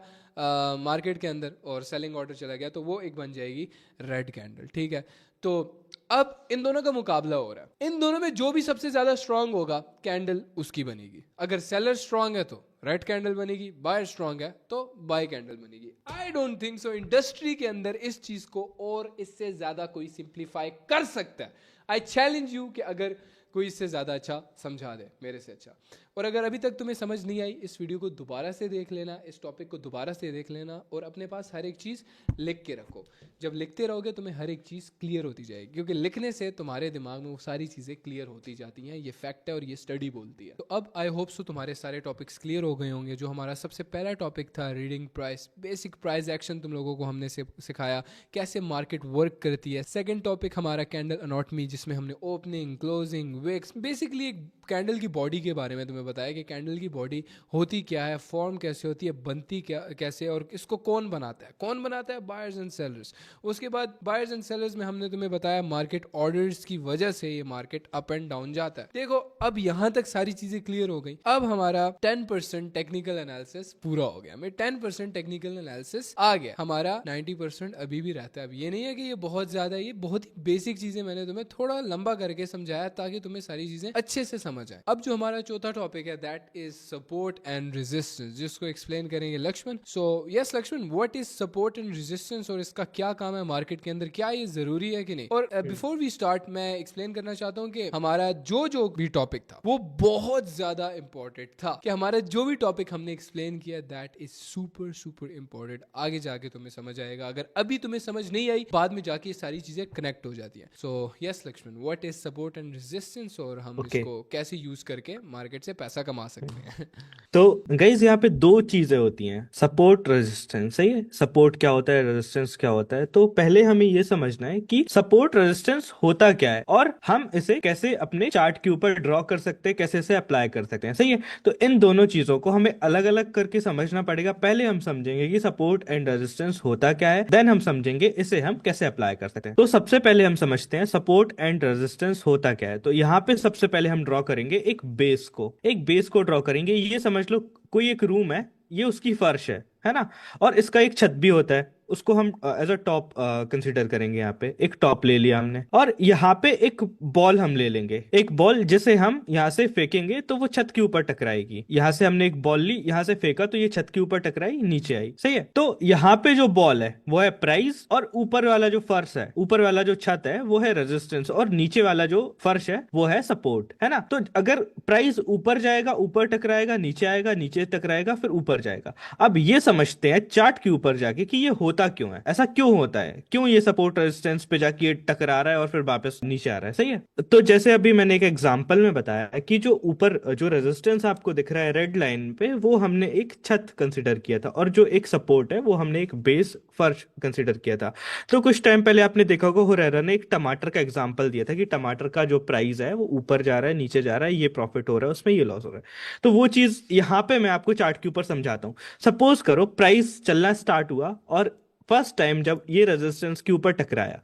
मार्केट के अंदर और सेलिंग ऑर्डर चला गया, तो वो एक बन जाएगी रेड कैंडल, ठीक है। तो अब इन दोनों का मुकाबला हो रहा है, इन दोनों में जो भी सबसे ज्यादा स्ट्रांग होगा कैंडल उसकी बनेगी। अगर सेलर स्ट्रांग है तो रेड कैंडल बनेगी, बायर स्ट्रांग है तो बाय कैंडल बनेगी। I don't think so industry के अंदर इस चीज को और इससे ज्यादा कोई सिंप्लीफाई कर सकता है। आई चैलेंज यू कि अगर कोई इससे ज़्यादा अच्छा समझा दे मेरे से अच्छा। और अगर अभी तक तुम्हें समझ नहीं आई, इस वीडियो को दोबारा से देख लेना, इस टॉपिक को दोबारा से देख लेना और अपने पास हर एक चीज़ लिख के रखो। जब लिखते रहोगे तुम्हें हर एक चीज़ क्लियर होती जाएगी, क्योंकि लिखने से तुम्हारे दिमाग में वो सारी चीज़ें क्लियर होती जाती हैं। ये फैक्ट है और ये स्टडी बोलती है। तो अब आई होप सो तुम्हारे सारे टॉपिक्स क्लियर हो गए होंगे। जो हमारा सबसे पहला टॉपिक था reading price, basic price action तुम लोगों को हमने सिखाया, कैसे मार्केट वर्क करती है। सेकेंड टॉपिक हमारा कैंडल अनॉटमी, जिसमें हमने ओपनिंग, क्लोजिंग, विक्स, बेसिकली एक कैंडल की बॉडी के बारे में तुम्हें बताया कि कैंडल की बॉडी होती क्या है, फॉर्म कैसे होती है, बनती क्या कैसे, और इसको कौन बनाता है, कौन बनाता है, बायर्स एंड सेलर्स। उसके बाद बायर्स एंड सेलर्स में हमने तुम्हें बताया मार्केट ऑर्डर्स की वजह से ये मार्केट अप एंड डाउन जाता है। देखो अब यहां तक सारी चीजें क्लियर हो गई। अब हमारा 10% टेक्निकल एनालिसिस पूरा हो गया, हमें 10% टेक्निकल एनालिसिस आ गया, हमारा 90% अभी भी रहता है। अब ये नहीं है कि ये बहुत ज्यादा, ये बहुत ही बेसिक चीजें मैंने तुम्हें थोड़ा लंबा करके समझाया ताकि तुम्हें सारी चीजें अच्छे से समझ आए। अब जो हमारा चौथा टॉपिक है that is support and resistance, जिसको एक्सप्लेन करेंगे Laxman. So yes Laxman, what is support and resistance और इसका क्या काम है मार्केट के अंदर, क्या ये जरूरी है कि नहीं। और बिफोर वी स्टार्ट मैं एक्सप्लेन करना चाहता हूँ कि हमारा जो भी टॉपिक था वो बहुत ज्यादा इंपॉर्टेंट था, कि हमारा जो भी टॉपिक हमने एक्सप्लेन किया that is super super important. आगे जाके तुम्हें समझ आएगा, अगर अभी तुम्हें समझ नहीं आई बाद में जाके ये सारी चीजें कनेक्ट हो जाती है। So yes Laxman, what is support and resistance और हम इसको कैसे यूज करके मार्केट से पैसा कमा सकते हैं। तो गाइज यहाँ पे दो चीजें होती हैं, सपोर्ट रेजिस्टेंस। सही है, सपोर्ट क्या होता है, रेजिस्टेंस क्या होता है। तो पहले हमें ये समझना है कि सपोर्ट रेजिस्टेंस होता क्या है और हम इसे कैसे अपने चार्ट के ऊपर ड्रॉ कर सकते हैं, कैसे इसे अप्लाई कर सकते हैं। सही है, तो इन दोनों चीजों को हमें अलग अलग करके समझना पड़ेगा। पहले हम समझेंगे कि सपोर्ट एंड रेजिस्टेंस होता क्या है, देन हम समझेंगे इसे हम कैसे अप्लाई कर सकते हैं। तो सबसे पहले हम समझते हैं सपोर्ट एंड रेजिस्टेंस होता क्या है। तो यहाँ पे सबसे पहले हम ड्रॉ करेंगे एक बेस को ड्रॉ करेंगे। ये समझ लो कोई एक रूम है, ये उसकी फर्श है ना, और इसका एक छत भी होता है, उसको हम एज अ टॉप कंसीडर करेंगे। यहाँ पे एक टॉप ले लिया हमने, और यहाँ पे एक बॉल हम ले लेंगे, एक बॉल जिसे हम यहाँ से फेंकेंगे तो वो छत के ऊपर टकराएगी। यहाँ से हमने एक बॉल ली, यहाँ से फेंका तो ये छत के ऊपर टकराई, नीचे आई। सही है, तो यहाँ पे जो बॉल है वो है प्राइस, और ऊपर वाला जो फर्श है, ऊपर वाला जो छत है वो है रेजिस्टेंस, और नीचे वाला जो फर्श है वो है सपोर्ट, है ना। तो अगर प्राइस ऊपर जाएगा, ऊपर टकराएगा, नीचे आएगा, नीचे टकराएगा, फिर ऊपर जाएगा। अब ये समझते हैं चार्ट के ऊपर जाके कि ये होता क्यों है, ऐसा क्यों होता है, क्यों ये सपोर्ट रेजिस्टेंस पे जाके ये टकरा रहा है और फिर वापस नीचे आ रहा है। सही है, तो जैसे अभी मैंने एक एग्जांपल में बताया कि जो ऊपर जो रेजिस्टेंस आपको दिख रहा है रेड लाइन पे, वो हमने एक छत कंसीडर किया था, और जो एक सपोर्ट है वो हमने एक बेस फर्श कंसीडर किया था। तो कुछ टाइम पहले आपने देखा होगा हुरैरा ने एक टमाटर का एग्जाम्पल दिया था कि टमाटर का जो प्राइस है वो ऊपर जा रहा है, नीचे जा रहा है, ये प्रॉफिट हो रहा है, उसमें ये लॉस हो रहा है। तो वो चीज यहाँ पे मैं आपको चार्ट के ऊपर समझाता हूँ। सपोज करो प्राइस चलना स्टार्ट हुआ और फर्स्ट टाइम जब ये रेजिस्टेंस के ऊपर टकराया,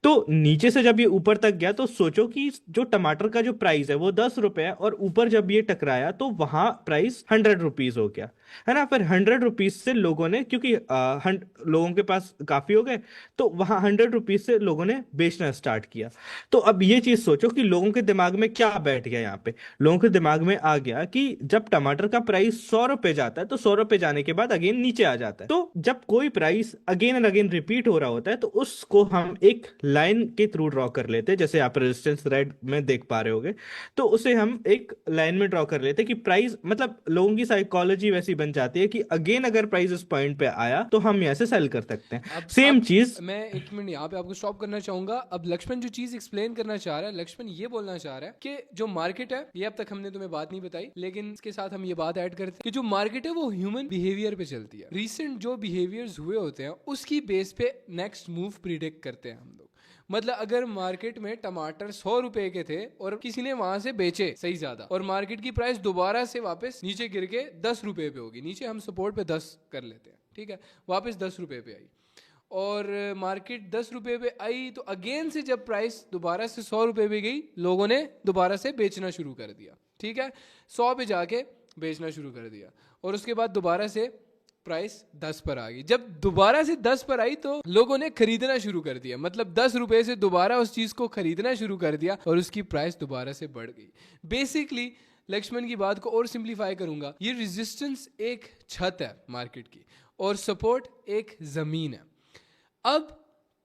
तो नीचे से जब ये ऊपर तक गया, तो सोचो कि जो टमाटर का जो प्राइस है वो 10 रुपए है, और ऊपर जब ये टकराया तो वहां प्राइस 100 रुपीज हो गया, है ना। फिर 100 रुपीज से लोगों ने, क्योंकि लोगों के पास काफी हो गए, तो वहां 100 रुपीज से लोगों ने बेचना स्टार्ट किया। तो अब ये चीज सोचो कि लोगों के दिमाग में क्या बैठ गया। यहाँ पे लोगों के दिमाग में आ गया कि जब टमाटर का प्राइस 100 रुपए जाता है तो 100 रुपए जाने के बाद अगेन नीचे आ जाता है। तो जब कोई price again and again repeat हो रहा होता है तो उसको हम एक लाइन के थ्रू ड्रॉ कर लेते हैं, जैसे आप रेजिस्टेंस रेड में देख पा रहे होगे। तो उसे हम एक लाइन में ड्रॉ कर लेते हैं कि प्राइस, मतलब लोगों की साइकोलॉजी वैसी बन जाती है कि अगेन अगर प्राइस इस पॉइंट पे आया तो हम यहाँ से सेल कर सकते हैं। सेम चीज मैं एक मिनट यहाँ पे आपको स्टॉप करना चाहूंगा। अब लक्ष्मण जो चीज एक्सप्लेन करना चाह रहा है, लक्ष्मण ये बोलना चाह रहा है कि जो मार्केट है, ये अब तक हमने तुम्हें बात नहीं बताई, लेकिन इसके साथ हम ये बात ऐड करते हैं कि जो मार्केट है वो ह्यूमन बिहेवियर पे चलती है। रिसेंट जो बिहेवियर्स हुए होते हैं उसकी बेस पे नेक्स्ट मूव प्रिडिक्ट करते हैं हम लोग। मतलब अगर मार्केट में टमाटर 100 रुपए के थे और किसी ने वहां से बेचे सही ज्यादा, और मार्केट की प्राइस दोबारा से वापस नीचे गिर के 10 रुपए पे होगी, नीचे हम सपोर्ट पे 10 कर लेते हैं, ठीक है, वापस 10 रुपए पे आई और मार्केट 10 रुपए पे आई, तो अगेन से जब प्राइस दोबारा से 100 रुपए पे गई, लोगों ने दोबारा से बेचना शुरू कर दिया, ठीक है, 100 पे जाके बेचना शुरू कर दिया और उसके बाद दोबारा से प्राइस 10 पर आ गई। जब दोबारा से 10 पर आई तो लोगों ने खरीदना शुरू कर दिया, मतलब 10 रुपए से दोबारा उस चीज को खरीदना शुरू कर दिया और उसकी प्राइस दोबारा से बढ़ गई। बेसिकली लक्ष्मण की बात को और सिंप्लीफाई करूंगा, ये रेजिस्टेंस एक छत है मार्केट की और सपोर्ट एक जमीन है। अब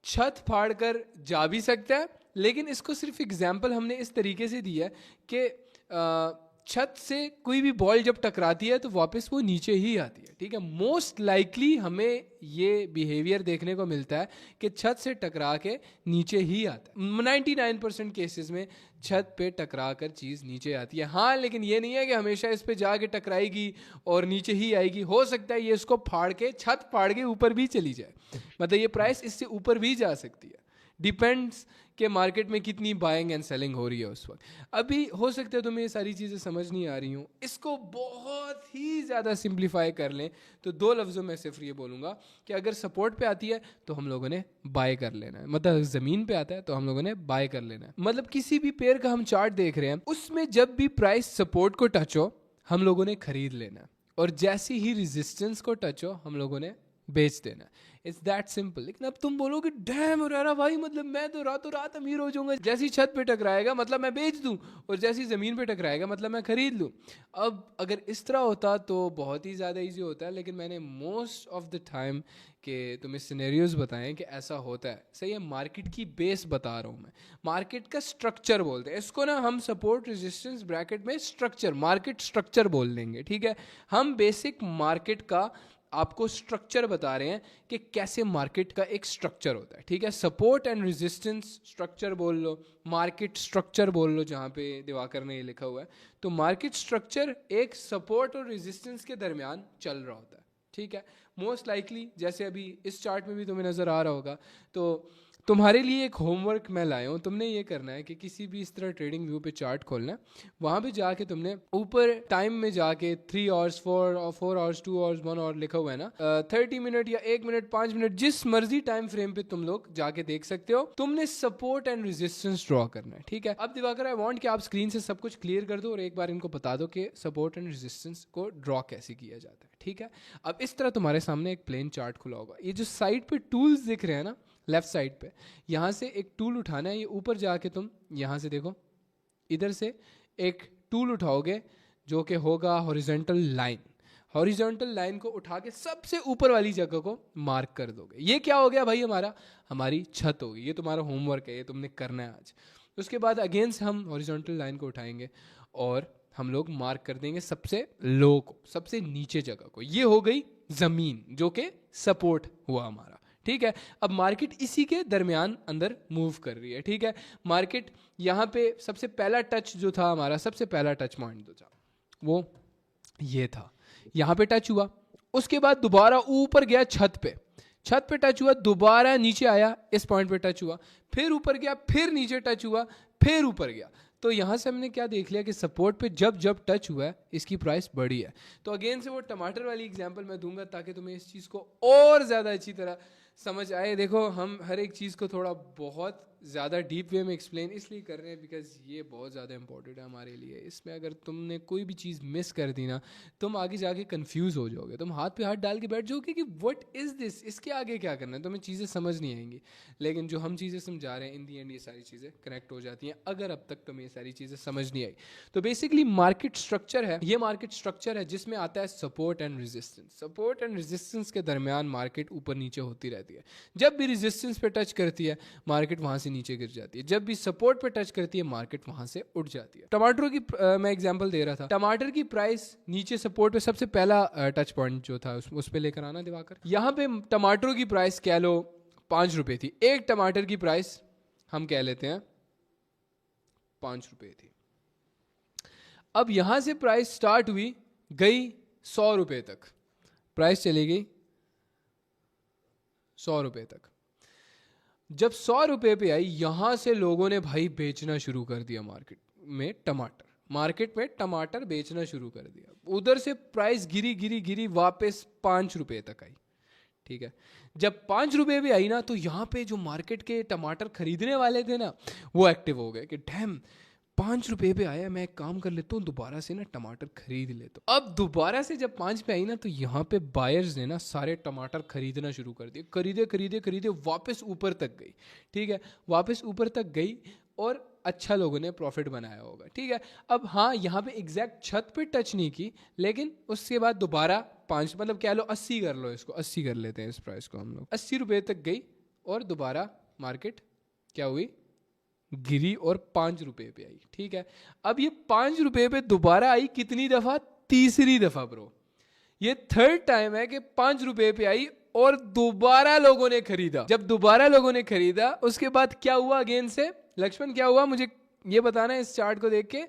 छत फाड़ कर जा भी सकता है, लेकिन इसको सिर्फ एग्जाम्पल हमने इस तरीके से दिया है कि छत से कोई भी बॉल जब टकराती है तो वापस वो नीचे ही आती है, ठीक है। मोस्ट लाइकली हमें ये बिहेवियर देखने को मिलता है कि छत से टकरा के नीचे ही आता है। 99% केसेस में छत पे टकरा कर चीज़ नीचे आती है। हाँ, लेकिन ये नहीं है कि हमेशा इस पे जाके टकराएगी और नीचे ही आएगी। हो सकता है ये इसको फाड़ के, छत फाड़ के ऊपर भी चली जाए, मतलब ये प्राइस इससे ऊपर भी जा सकती है। डिपेंड्स कि मार्केट में कितनी बाइंग एंड सेलिंग हो रही है उस वक्त। अभी हो सकता है तुम्हें ये सारी चीज़ें समझ नहीं आ रही हूँ, इसको बहुत ही ज़्यादा सिंप्लीफाई कर लें तो 2 लफ्ज़ों में सिर्फ ये बोलूँगा कि अगर सपोर्ट पे आती है तो हम लोगों ने बाय कर लेना है, मतलब ज़मीन पे आता है तो हम लोगों ने बाय कर लेना है। मतलब किसी भी पेयर का हम चार्ट देख रहे हैं, उसमें जब भी प्राइस सपोर्ट को टच हो हम लोगों ने खरीद लेना है और जैसे ही रेजिस्टेंस को टच हो हम लोगों ने बेच देना। It's that simple. लेकिन अब तुम बोलोगे डैम रेरा भाई, मतलब मैं तो रातों रात अमीर हो जाऊंगा, जैसी छत पे टकराएगा मतलब मैं बेच दूं और जैसी ज़मीन पे टकराएगा मतलब मैं खरीद लूं। अब अगर इस तरह होता तो बहुत ही ज़्यादा इजी होता है, लेकिन मैंने मोस्ट ऑफ द टाइम कि तुम्हें सिनेरियोज बताएं कि ऐसा होता है। सही है, मार्केट की बेस बता रहा हूँ मैं, मार्केट का स्ट्रक्चर बोलते हैं इसको ना हम, सपोर्ट रेजिस्टेंस ब्रैकेट में स्ट्रक्चर, मार्केट स्ट्रक्चर बोल देंगे, ठीक है। हम बेसिक मार्केट का आपको स्ट्रक्चर बता रहे हैं कि कैसे मार्केट का एक स्ट्रक्चर होता है, ठीक है। सपोर्ट एंड रेजिस्टेंस स्ट्रक्चर बोल लो, मार्केट स्ट्रक्चर बोल लो, जहाँ पे दिवाकर ने ये लिखा हुआ है। तो मार्केट स्ट्रक्चर एक सपोर्ट और रेजिस्टेंस के दरमियान चल रहा होता है, ठीक है। मोस्ट लाइकली जैसे अभी इस चार्ट में भी तुम्हें नज़र आ रहा होगा, तो तुम्हारे लिए एक होमवर्क मैं लाया हूँ। तुमने ये करना है कि किसी भी इस तरह ट्रेडिंग व्यू पे चार्ट खोलना है, वहाँ पे जाके तुमने ऊपर टाइम में जाके 3 आवर्स 4 आवर्स 2 आवर्स 1 आवर लिखा हुआ है ना, 30 मिनट या 1 मिनट 5 मिनट जिस मर्जी टाइम फ्रेम पे तुम लोग जाके देख सकते हो। तुमने सपोर्ट एंड रेजिस्टेंस ड्रॉ करना है, ठीक है। अब दिवाकर आई वांट कि आप स्क्रीन से सब कुछ क्लियर कर दो और एक बार इनको बता दो कि सपोर्ट एंड रेजिस्टेंस को ड्रॉ कैसे किया जाता है, ठीक है। अब इस तरह तुम्हारे सामने एक प्लेन चार्ट खुला होगा। ये जो साइड पे टूल्स दिख रहे हैं ना लेफ्ट साइड पे, यहाँ से एक टूल उठाना है। ये ऊपर जाके तुम यहाँ से देखो, इधर से एक टूल उठाओगे जो कि होगा हॉरिजॉन्टल लाइन। हॉरिजॉन्टल लाइन को उठा के सबसे ऊपर वाली जगह को मार्क कर दोगे। ये क्या हो गया भाई, हमारी छत होगी। ये तुम्हारा होमवर्क है, ये तुमने करना है आज। उसके बाद अगेन से हम हॉरिजॉन्टल लाइन को उठाएंगे और हम लोग मार्क कर देंगे सबसे लो को, सबसे नीचे जगह को। ये हो गई जमीन जो कि सपोर्ट हुआ हमारा, ठीक है। अब मार्केट इसी के दरमियान अंदर मूव कर रही है, ठीक है। मार्केट यहाँ पे सबसे पहला टच जो था हमारा, सबसे पहला टच पॉइंट जो था वो ये था, यहाँ पे टच हुआ। उसके बाद दोबारा ऊपर गया छत पे टच हुआ, दोबारा नीचे आया, इस पॉइंट पे टच हुआ, फिर ऊपर गया, फिर नीचे टच हुआ, फिर ऊपर गया। तो यहाँ से हमने क्या देख लिया कि सपोर्ट पे जब जब टच हुआ है इसकी प्राइस बढ़ी है। तो अगेन से वो टमाटर वाली एग्जांपल मैं दूंगा ताकि तुम्हें इस चीज़ को और ज़्यादा अच्छी तरह समझ आए। देखो, हम हर एक चीज़ को थोड़ा बहुत ज़्यादा डीप वे में एक्सप्लेन इसलिए कर रहे हैं बिकॉज ये बहुत ज़्यादा इंपॉर्टेंट है हमारे लिए। इसमें अगर तुमने कोई भी चीज़ मिस कर दी ना, तुम आगे जाके कंफ्यूज हो जाओगे, तुम हाथ पे हाथ डाल के बैठ जाओगे कि व्हाट इज़ दिस, इसके आगे क्या करना है, तुम्हें चीज़ें समझ नहीं आएंगी। लेकिन जो हम चीज़ें समझा रहे हैं इन दी एंड ये सारी चीज़ें कनेक्ट हो जाती हैं अगर अब तक तुम्हें ये सारी चीज़ें समझ नहीं आई। तो बेसिकली मार्केट स्ट्रक्चर है, ये मार्केट स्ट्रक्चर है जिसमें आता है support and resistance. Support and resistance के दरमियान मार्केट ऊपर नीचे होती रहती है। जब भी रेजिस्टेंस पे टच करती है मार्केट वहां से नीचे गिर जाती है, जब भी सपोर्ट पे टच करती है मार्केट वहां से उठ जाती है। टमाटरों की मैं एग्जांपल दे रहा था, टमाटर की प्राइस नीचे सपोर्ट पे सबसे पहला टच पॉइंट जो था उस पे लेकर आना दिवाकर। यहां पे टमाटरों की प्राइस कह लो 5 रुपए थी, एक टमाटर की प्राइस हम कह लेते हैं 5 रुपए थी। अब यहां से प्राइस स्टार्ट हुई, गई 100 रुपए तक, प्राइस चली गई 100 रुपए तक। जब 100 रुपए पे आई, यहां से लोगों ने भाई बेचना शुरू कर दिया मार्केट में टमाटर बेचना शुरू कर दिया। उधर से प्राइस गिरी गिरी गिरी वापस 5 रुपए तक आई। ठीक है, जब 5 रुपए भी आई ना, तो यहाँ पे जो मार्केट के टमाटर खरीदने वाले थे ना, वो एक्टिव हो गए कि डैम 5 रुपए पे आया, मैं एक काम कर लेता हूँ, दोबारा से ना टमाटर खरीद लेता हूँ। अब दोबारा से जब 5 पे आई ना, तो यहाँ पे बायर्स ने ना सारे टमाटर खरीदना शुरू कर दिए, खरीदे खरीदे खरीदे, वापस ऊपर तक गई। ठीक है, वापस ऊपर तक गई और अच्छा लोगों ने प्रॉफिट बनाया होगा। ठीक है, अब हाँ, यहाँ पे एग्जैक्ट छत पे टच नहीं की, लेकिन उसके बाद दोबारा 5, मतलब क्या लो 80 कर लो, इसको 80 कर लेते हैं इस प्राइस को हम लोग। 80 रुपए तक गई और दोबारा मार्केट क्या हुई, गिरी और 5 रुपए पे आई। ठीक है, अब ये 5 रुपए पे दोबारा आई कितनी दफा, तीसरी दफा ब्रो, ये थर्ड टाइम है कि 5 रुपए पे आई और दोबारा लोगों ने खरीदा। जब दोबारा लोगों ने खरीदा, उसके बाद क्या हुआ अगेन से, लक्ष्मण क्या हुआ मुझे ये बताना है इस चार्ट को देख के।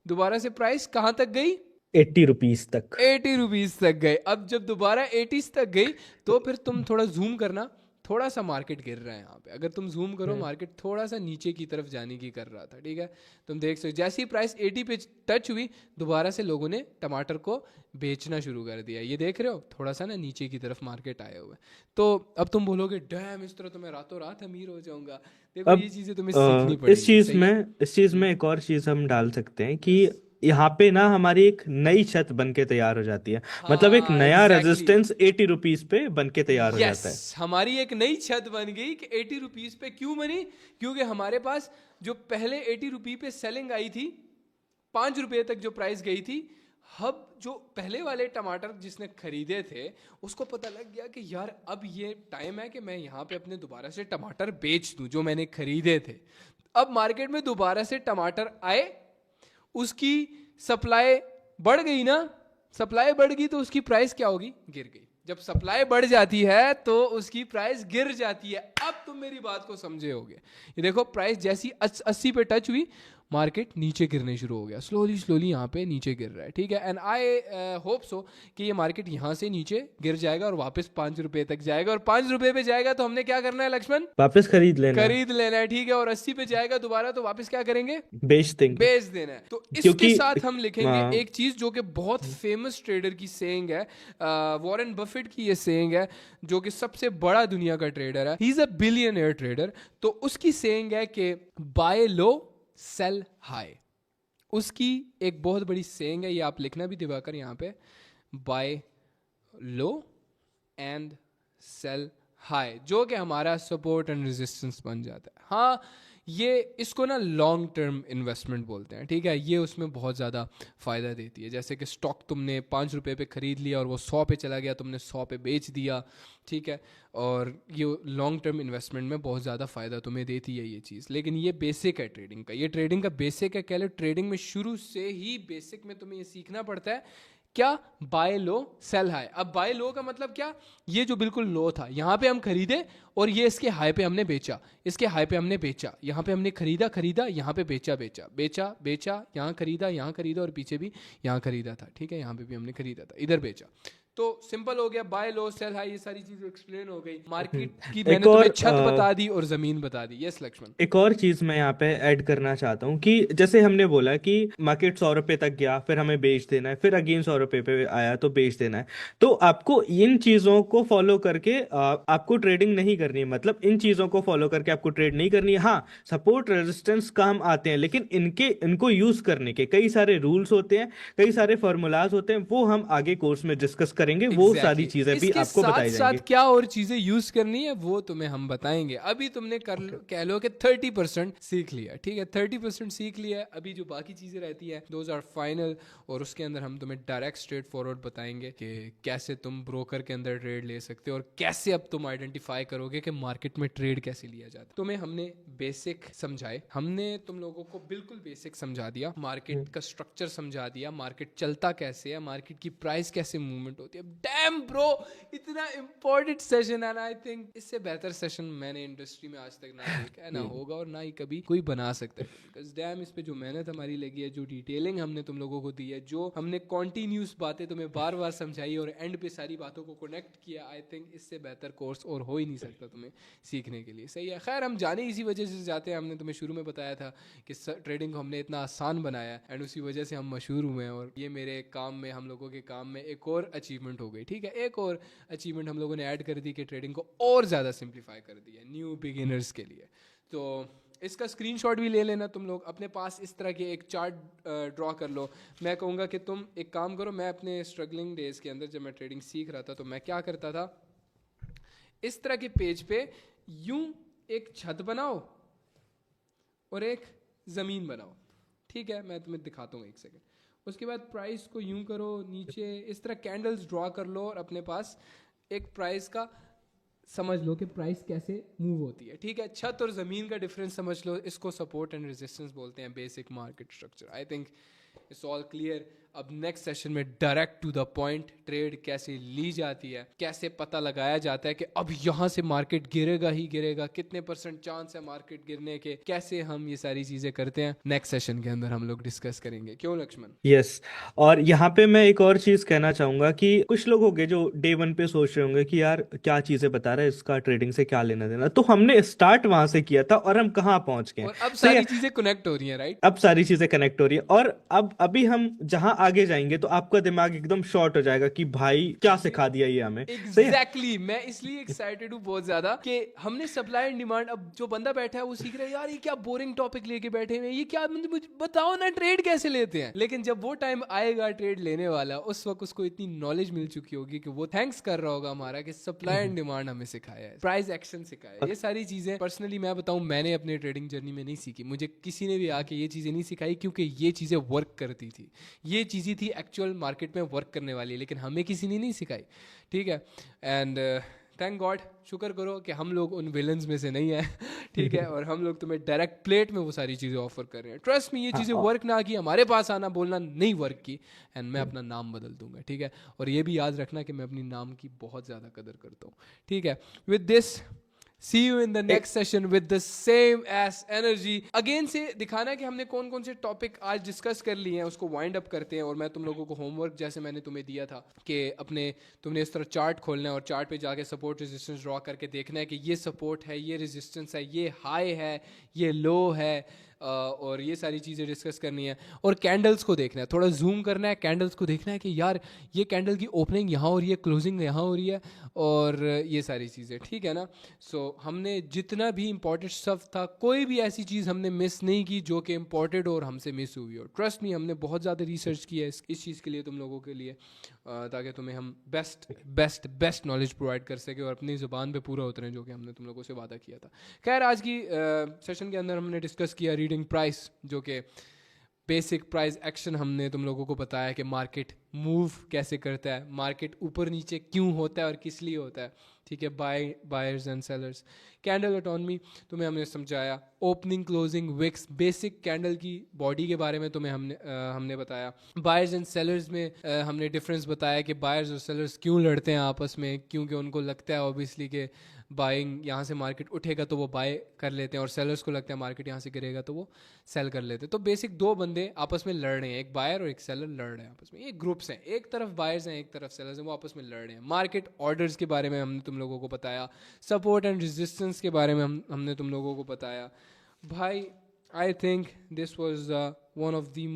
दोबारा से प्राइस कहां तक गई, 80 रुपीज तक, 80 रुपीज तक गए। अब जब दोबारा 80 तक गई, तो फिर तुम थोड़ा जूम करना, थोड़ा सा मार्केट गिर रहा है यहाँ पे। अगर तुम जूम करो, मार्केट थोड़ा सा नीचे की तरफ जाने की कर रहा था। ठीक है, तुम देख सकते जैसे ही प्राइस 80 पे टच हुई, दोबारा से लोगों ने टमाटर को बेचना शुरू कर दिया। ये देख रहे हो, थोड़ा सा ना नीचे की तरफ मार्केट आए हुए। तो अब तुम बोलोगे डैम, इस तरह तो मैं रातों रात अमीर हो जाऊंगा। देखो अब ये चीजें तुम्हें सीखनी पड़ेगी। इस चीज में एक और चीज हम डाल सकते हैं कि यहाँ पे ना हमारी एक नई छत बन के तैयार हो जाती है। मतलब एक हाँ, नया exactly. रेजिस्टेंस 80 रुपीज पे बन के तैयार हो जाता है। हमारी एक नई छत बन गई कि 80 रुपीज पे क्यों बनी, क्योंकि हमारे पास जो पहले 80 रुपी पे सेलिंग आई थी, 5 रुपए तक जो प्राइस गई थी, अब जो पहले वाले टमाटर जिसने खरीदे थे, उसको पता लग गया कि यार अब ये टाइम है कि मैं यहाँ पे अपने दोबारा से टमाटर बेच दूं जो मैंने खरीदे थे। अब मार्केट में दोबारा से टमाटर आए, उसकी सप्लाई बढ़ गई ना, सप्लाई बढ़ गई तो उसकी प्राइस क्या होगी, गिर गई। जब सप्लाई बढ़ जाती है तो उसकी प्राइस गिर जाती है। अब तुम मेरी बात को समझे होगे। ये देखो, प्राइस जैसी 80 पे टच हुई, मार्केट नीचे गिरने शुरू हो गया, स्लोली स्लोली यहाँ पे नीचे गिर रहा है। ठीक है, एंड आई होप सो कि ये मार्केट यहाँ से नीचे गिर जाएगा और वापस 5 रुपए तक जाएगा। और 5 रुपए पे जाएगा तो हमने क्या करना है लक्ष्मण, वापस खरीद लेना है। ठीक है, और 80 पे जाएगा दोबारा तो वापस क्या करेंगे, बेच देंगे, बेच देना है। तो इसके साथ हम लिखेंगे एक चीज जो कि बहुत फेमस ट्रेडर की सेइंग है, वॉरेन बफेट की ये सेइंग है, जो कि सबसे बड़ा दुनिया का ट्रेडर है, he is a billionaire trader. तो उसकी सेइंग है कि बाय लो सेल हाई। उसकी एक बहुत बड़ी सेइंग है, ये आप लिखना भी दिवाकर यहाँ पे, buy low and sell high, जो कि हमारा सपोर्ट एंड रेजिस्टेंस बन जाता है। हाँ, ये इसको ना लॉन्ग टर्म इन्वेस्टमेंट बोलते हैं। ठीक है, ये उसमें बहुत ज़्यादा फ़ायदा देती है। जैसे कि स्टॉक तुमने 5 रुपए पे ख़रीद लिया और वो 100 पे चला गया, तुमने 100 पे बेच दिया। ठीक है, और ये लॉन्ग टर्म इन्वेस्टमेंट में बहुत ज़्यादा फ़ायदा तुम्हें देती है ये चीज़। लेकिन ये बेसिक है ट्रेडिंग का, ये ट्रेडिंग का बेसिक है। कह लो ट्रेडिंग में शुरू से ही बेसिक में तुम्हें ये सीखना पड़ता है क्या, बाय लो सेल हाई। अब बाय लो का मतलब क्या, ये जो बिल्कुल लो था यहाँ पे हम खरीदे और ये इसके हाई पे हमने बेचा, इसके हाई पे हमने बेचा, यहाँ पे हमने खरीदा, यहाँ पे बेचा, यहाँ खरीदा और पीछे भी यहाँ खरीदा था। ठीक है, यहाँ पे भी हमने खरीदा था, इधर बेचा। तो सिंपल हो गया, बाय लो सेल हाई, ये सारी चीजें एक्सप्लेन हो गई। मार्केट की मैंने तुम्हें छत बता दी और जमीन बता दी। यस लक्ष्मण, एक और चीज मैं यहाँ पे ऐड करना चाहता हूँ कि जैसे हमने बोला कि मार्केट 100 रुपए तक गया, फिर हमें बेच देना है, फिर अगेन 100 रुपए पे आया तो बेच देना है। तो आपको इन चीजों को फॉलो करके आपको ट्रेडिंग नहीं करनी है। मतलब इन चीजों को फॉलो करके आपको ट्रेड नहीं करनी है। हाँ, सपोर्ट रेजिस्टेंस काम आते हैं, लेकिन इनको यूज करने के कई सारे रूल्स होते हैं, कई सारे फॉर्मूलाज होते हैं, वो हम आगे कोर्स में डिस्कस करेंगे। वो सारी चीजें भी आपको बताई जाएंगी। साथ क्या और चीजें यूज करनी है वो तुम्हें हम बताएंगे। अभी तुमने कह लो कि 30% सीख लिया। ठीक है, 30% सीख लिया। अभी जो बाकी चीजें रहती है दोज आर फाइनल, और उसके अंदर हम तुम्हें डायरेक्ट स्ट्रेट फॉरवर्ड बताएंगे कि कैसे तुम ब्रोकर के अंदर ट्रेड ले सकते हो और कैसे अब तुम आइडेंटिफाई करोगे कि मार्केट में ट्रेड कैसे लिया जाता है। तुम्हें हमने बेसिक समझाए, हमने तुम लोगों को बिल्कुल बेसिक समझा दिया, मार्केट का स्ट्रक्चर समझा दिया, मार्केट चलता कैसे है, मार्केट की प्राइस कैसे मूवमेंट होती है, होती है। डैम ब्रो, इतना इंपॉर्टेंट सेशन है ना, आई थिंक इससे बेहतर सेशन मैंने इंडस्ट्री में आज तक ना देखा है, ना होगा और ना ही कभी कोई बना सकता है। बिकॉज डैम इस पे जो मेहनत हमारी लगी है, जो डिटेलिंग हमने तुम लोगों को दी है, जो हमने कॉन्टिन्यूस बातें तुम्हें बार बार समझाई और एंड पे सारी बातों को कनेक्ट किया, आई थिंक इससे बेहतर कोर्स और हो ही नहीं सकता तुम्हें सीखने के लिए। सही है, खैर हम जाने इसी वजह से जाते हैं। हमने तुम्हें शुरू में बताया था कि ट्रेडिंग को हमने इतना आसान बनाया एंड उसी वजह से हम मशहूर हुए हैं, और ये मेरे काम में, हम लोगों के काम में एक और अचीवमेंट हो गई। ठीक है, एक और अचीवमेंट हम लोगों ने ऐड कर दी कि ट्रेडिंग को और ज़्यादा सिंप्लीफाई कर दिया न्यू बिगिनर्स के लिए। तो इसका स्क्रीनशॉट भी ले लेना तुम लोग, अपने पास इस तरह के एक चार्ट ड्रॉ कर लो। मैं कहूँगा कि तुम एक काम करो, मैं अपने स्ट्रगलिंग डेज के अंदर जब मैं ट्रेडिंग सीख रहा था तो मैं क्या करता था, इस तरह के पेज पे यूं एक छत बनाओ और एक ज़मीन बनाओ। ठीक है, मैं तुम्हें दिखाता हूँ एक सेकेंड। उसके बाद प्राइस को यूं करो, नीचे इस तरह कैंडल्स ड्रॉ कर लो और अपने पास एक प्राइस का समझ लो कि प्राइस कैसे मूव होती है। ठीक है, छत और ज़मीन का डिफरेंस समझ लो, इसको सपोर्ट एंड रेजिस्टेंस बोलते हैं, basic market structure. I think it's all clear. अब नेक्स्ट सेशन में direct to the point, trade कैसे ली जाती है, कैसे पता लगाया जाता है कि अब यहाँ से मार्केट गिरेगा ही गिरेगा, कितने % चांस है मार्केट गिरने के, कैसे हम ये सारी चीजें करते हैं, नेक्स्ट सेशन के अंदर हम लोग डिस्कस करेंगे। क्यों लक्ष्मण? यस। और यहाँ पे मैं एक और चीज कहना चाहूंगा कि कुछ लोग होंगे जो डे 1 पे सोच रहे होंगे कि यार क्या चीजें बता रहा है, इसका ट्रेडिंग से क्या लेना देना। तो हमने स्टार्ट वहां से किया था और हम कहाँ पहुंच गए, और अब सही सारी है? चीजें कनेक्ट हो रही हैं, राइट? अब सारी चीजें कनेक्ट हो रही है और अब अभी हम जहां आगे जाएंगे तो आपका दिमाग एकदम शॉर्ट हो जाएगा कि भाई क्या सिखा दिया ये हमें। सही है? एग्जैक्टली, मैं इसलिए एक्साइटेड हूँ बहुत ज्यादा कि हमने सप्लाई एंड डिमांड, अब जो बंदा बैठा है वो सीख रहा है यार ये क्या बोरिंग टॉपिक लेके बैठे हुए हैं, ये क्या, मुझे बताओ ना ट्रेड कैसे लेते हैं। लेकिन जब वो टाइम आएगा ट्रेड लेने वाला, उस वक्त उसको इतनी नॉलेज मिल चुकी होगी कि वो थैंक्स कर रहा होगा हमारा कि सप्लाई एंड डिमांड हमें सिखाया है, प्राइस एक्शन सिखाया है। ये सारी चीजें पर्सनली मैं बताऊं, मैंने अपने ट्रेडिंग जर्नी में नहीं सीखी, मुझे किसी ने भी आके ये चीजें नहीं सिखाई, क्योंकि ये चीजें वर्क करती थी, ये चीजें थी एक्चुअल मार्केट में वर्क करने वाली, लेकिन हमें किसी ने नहीं सिखाई। ठीक है, एंड थैंक गॉड, शुक्र करो कि हम लोग उन विलन्स में से नहीं है। ठीक है, और हम लोग तुम्हें डायरेक्ट प्लेट में वो सारी चीज़ें ऑफर कर रहे हैं। ट्रस्ट में ये चीज़ें वर्क ना की, हमारे पास आना बोलना नहीं वर्क की, एंड मैं अपना नाम बदल दूंगा। ठीक है, और ये भी याद रखना कि मैं अपनी नाम की बहुत ज़्यादा कदर करता हूँ। ठीक है, with this See you in the next session with the same as energy. Again से दिखाना कि हमने कौन कौन से टॉपिक आज डिस्कस कर लिए हैं, उसको वाइंड अप करते हैं। और मैं तुम लोगों को होमवर्क जैसे मैंने तुम्हें दिया था कि अपने तुमने इस तरह चार्ट खोलना है और चार्ट पे जाके सपोर्ट रेजिस्टेंस ड्रॉ करके देखना है कि ये सपोर्ट है, ये रेजिस्टेंस है, ये हाई है, ये लो है, और ये सारी चीज़ें डिस्कस करनी है। और कैंडल्स को देखना है, थोड़ा जूम करना है, कैंडल्स को देखना है कि यार ये कैंडल की ओपनिंग यहाँ हो रही है, क्लोजिंग यहाँ हो रही है, और ये सारी चीज़ें। ठीक है ना? सो हमने जितना भी इंपॉर्टेंट स्टफ था, कोई भी ऐसी चीज़ हमने मिस नहीं की जो कि इम्पॉर्टेंट और हमसे मिस हुई हो। ट्रस्ट मी, हमने बहुत ज़्यादा रिसर्च किया है इस चीज़ के लिए, तुम लोगों के लिए, ताकि तुम्हें हम बेस्ट नॉलेज प्रोवाइड कर सके और अपनी ज़ुबान पे पूरा उतरें, जो कि हमने तुम लोगों से वादा किया था। खैर, आज की सेशन के अंदर हमने डिस्कस किया रीडिंग प्राइस, जो कि बेसिक प्राइस एक्शन हमने तुम लोगों को बताया कि मार्केट मूव कैसे करता है, मार्केट ऊपर नीचे क्यों होता है और किस लिए होता है। ठीक है, buyers and sellers, candle anatomy तुम्हें हमने समझाया, opening closing wicks, basic candle की बॉडी के बारे में तुम्हें हमने बताया, बायर्स एंड सेलर्स में हमने डिफरेंस बताया कि बायर्स और सेलर्स क्यों लड़ते हैं आपस में, क्योंकि उनको लगता है ऑब्वियसली कि बाइंग यहाँ से मार्केट उठेगा तो वो बाय कर लेते हैं, और सेलर्स को लगता है मार्केट यहाँ से गिरेगा तो वो सेल कर लेते हैं। तो बेसिक दो बंदे आपस में लड़ रहे हैं, एक बायर और एक सेलर लड़ रहे हैं आपस में, ये ग्रुप्स हैं, एक तरफ बायर्स हैं एक तरफ सेलर्स हैं, वो आपस में लड़ रहे हैं। मार्केट ऑर्डर्स के बारे में हमने तुम लोगों को बताया, सपोर्ट एंड रेजिस्टेंस के बारे में हमने तुम लोगों को बताया। भाई, I think this was one of the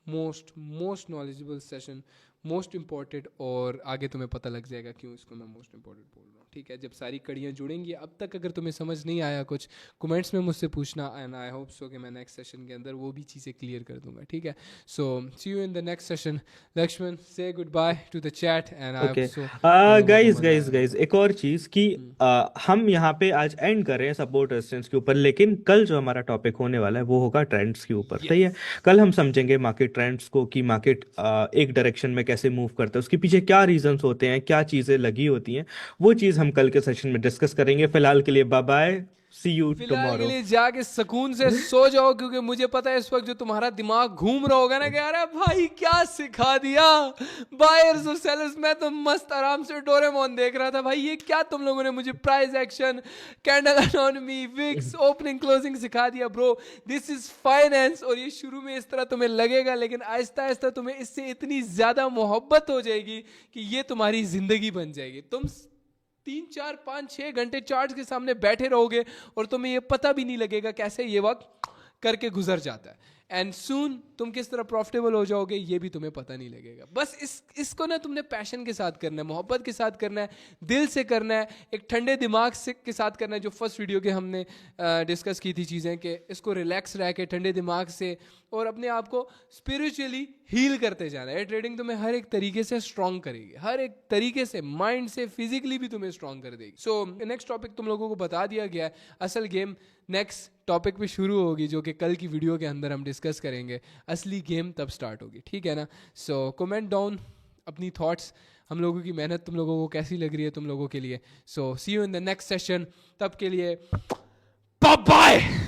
most knowledgeable session, most important, और आगे तुम्हें पता लग जाएगा क्यों इसको मैं मोस्ट इम्पॉर्टेंट बोल रहा हूँ। ठीक है, जब सारी कड़ियाँ जुड़ेंगी। अब तक अगर तुम्हें समझ नहीं आया कुछ, कमेंट्स में मुझसे पूछना, एंड आई होप सो कि मैं नेक्स्ट सेशन के अंदर वो भी चीज़ें क्लियर कर दूंगा। ठीक है, so see you in the next session. Lakshman, say goodbye to the chat, and I okay hope so. Guys एक और चीज कि हम यहाँ पे आज एंड कर रहे हैं सपोर्ट रेजिस्टेंस के ऊपर, लेकिन कल जो हमारा टॉपिक होने वाला है वो होगा ट्रेंड्स के ऊपर। सही है, कल हम समझेंगे मार्केट ट्रेंड्स को, कि मार्केट एक डायरेक्शन में कैसे मूव करता है, उसके पीछे क्या रीजंस होते हैं, क्या चीजें लगी होती हैं, वो चीज हम कल के सेशन में डिस्कस करेंगे। फिलहाल के लिए बाय बाय, सी यू फिलहाल के टुमारो। लिए जाके सुकून से सो जाओ, क्योंकि मुझे पता है इस वक्त जो तुम्हारा दिमाग घूम रहा होगा ना कि अरे भाई क्या सिखा दिया, बायर्स और सेलर्स। मैं तो मस्त आराम से डोरेमोन देख रहा था भाई, ये क्या तुम लोगों ने मुझे price action, candle economy, wicks, opening closing सिखा दिया ब्रो। This is finance. और ये शुरू में इस तरह तुम्हें लगेगा, लेकिन आहिस्ता आहिस्ता तुम्हें इससे इतनी ज्यादा मोहब्बत हो जाएगी कि ये तुम्हारी जिंदगी बन जाएगी। तुम 3 4 5 6 घंटे चार्ट्स के सामने बैठे रहोगे और तुम्हें ये पता भी नहीं लगेगा कैसे ये वक्त करके गुजर जाता है। एंड सून तुम किस तरह प्रॉफिटेबल हो जाओगे ये भी तुम्हें पता नहीं लगेगा। बस इसको ना तुमने पैशन के साथ करना है, मोहब्बत के साथ करना है, दिल से करना है, एक ठंडे दिमाग से के साथ करना है। जो फर्स्ट वीडियो के हमने डिस्कस की थी चीज़ें, कि इसको रिलैक्स रह के ठंडे दिमाग से और अपने आप को स्पिरिचुअली हील करते जाना है। ट्रेडिंग तुम्हें हर एक तरीके से स्ट्रॉन्ग करेगी, हर एक तरीके से, माइंड से, फिजिकली भी तुम्हें स्ट्रॉन्ग कर देगी। सो नेक्स्ट टॉपिक तुम लोगों को बता दिया गया है। असल गेम नेक्स्ट टॉपिक पे शुरू होगी, जो कि कल की वीडियो के अंदर हम डिस्कस करेंगे। असली गेम तब स्टार्ट होगी, ठीक है ना। सो कमेंट डाउन अपनी थॉट्स, हम लोगों की मेहनत तुम लोगों को कैसी लग रही है तुम लोगों के लिए। So see you in the next session, तब के लिए बाय बाय।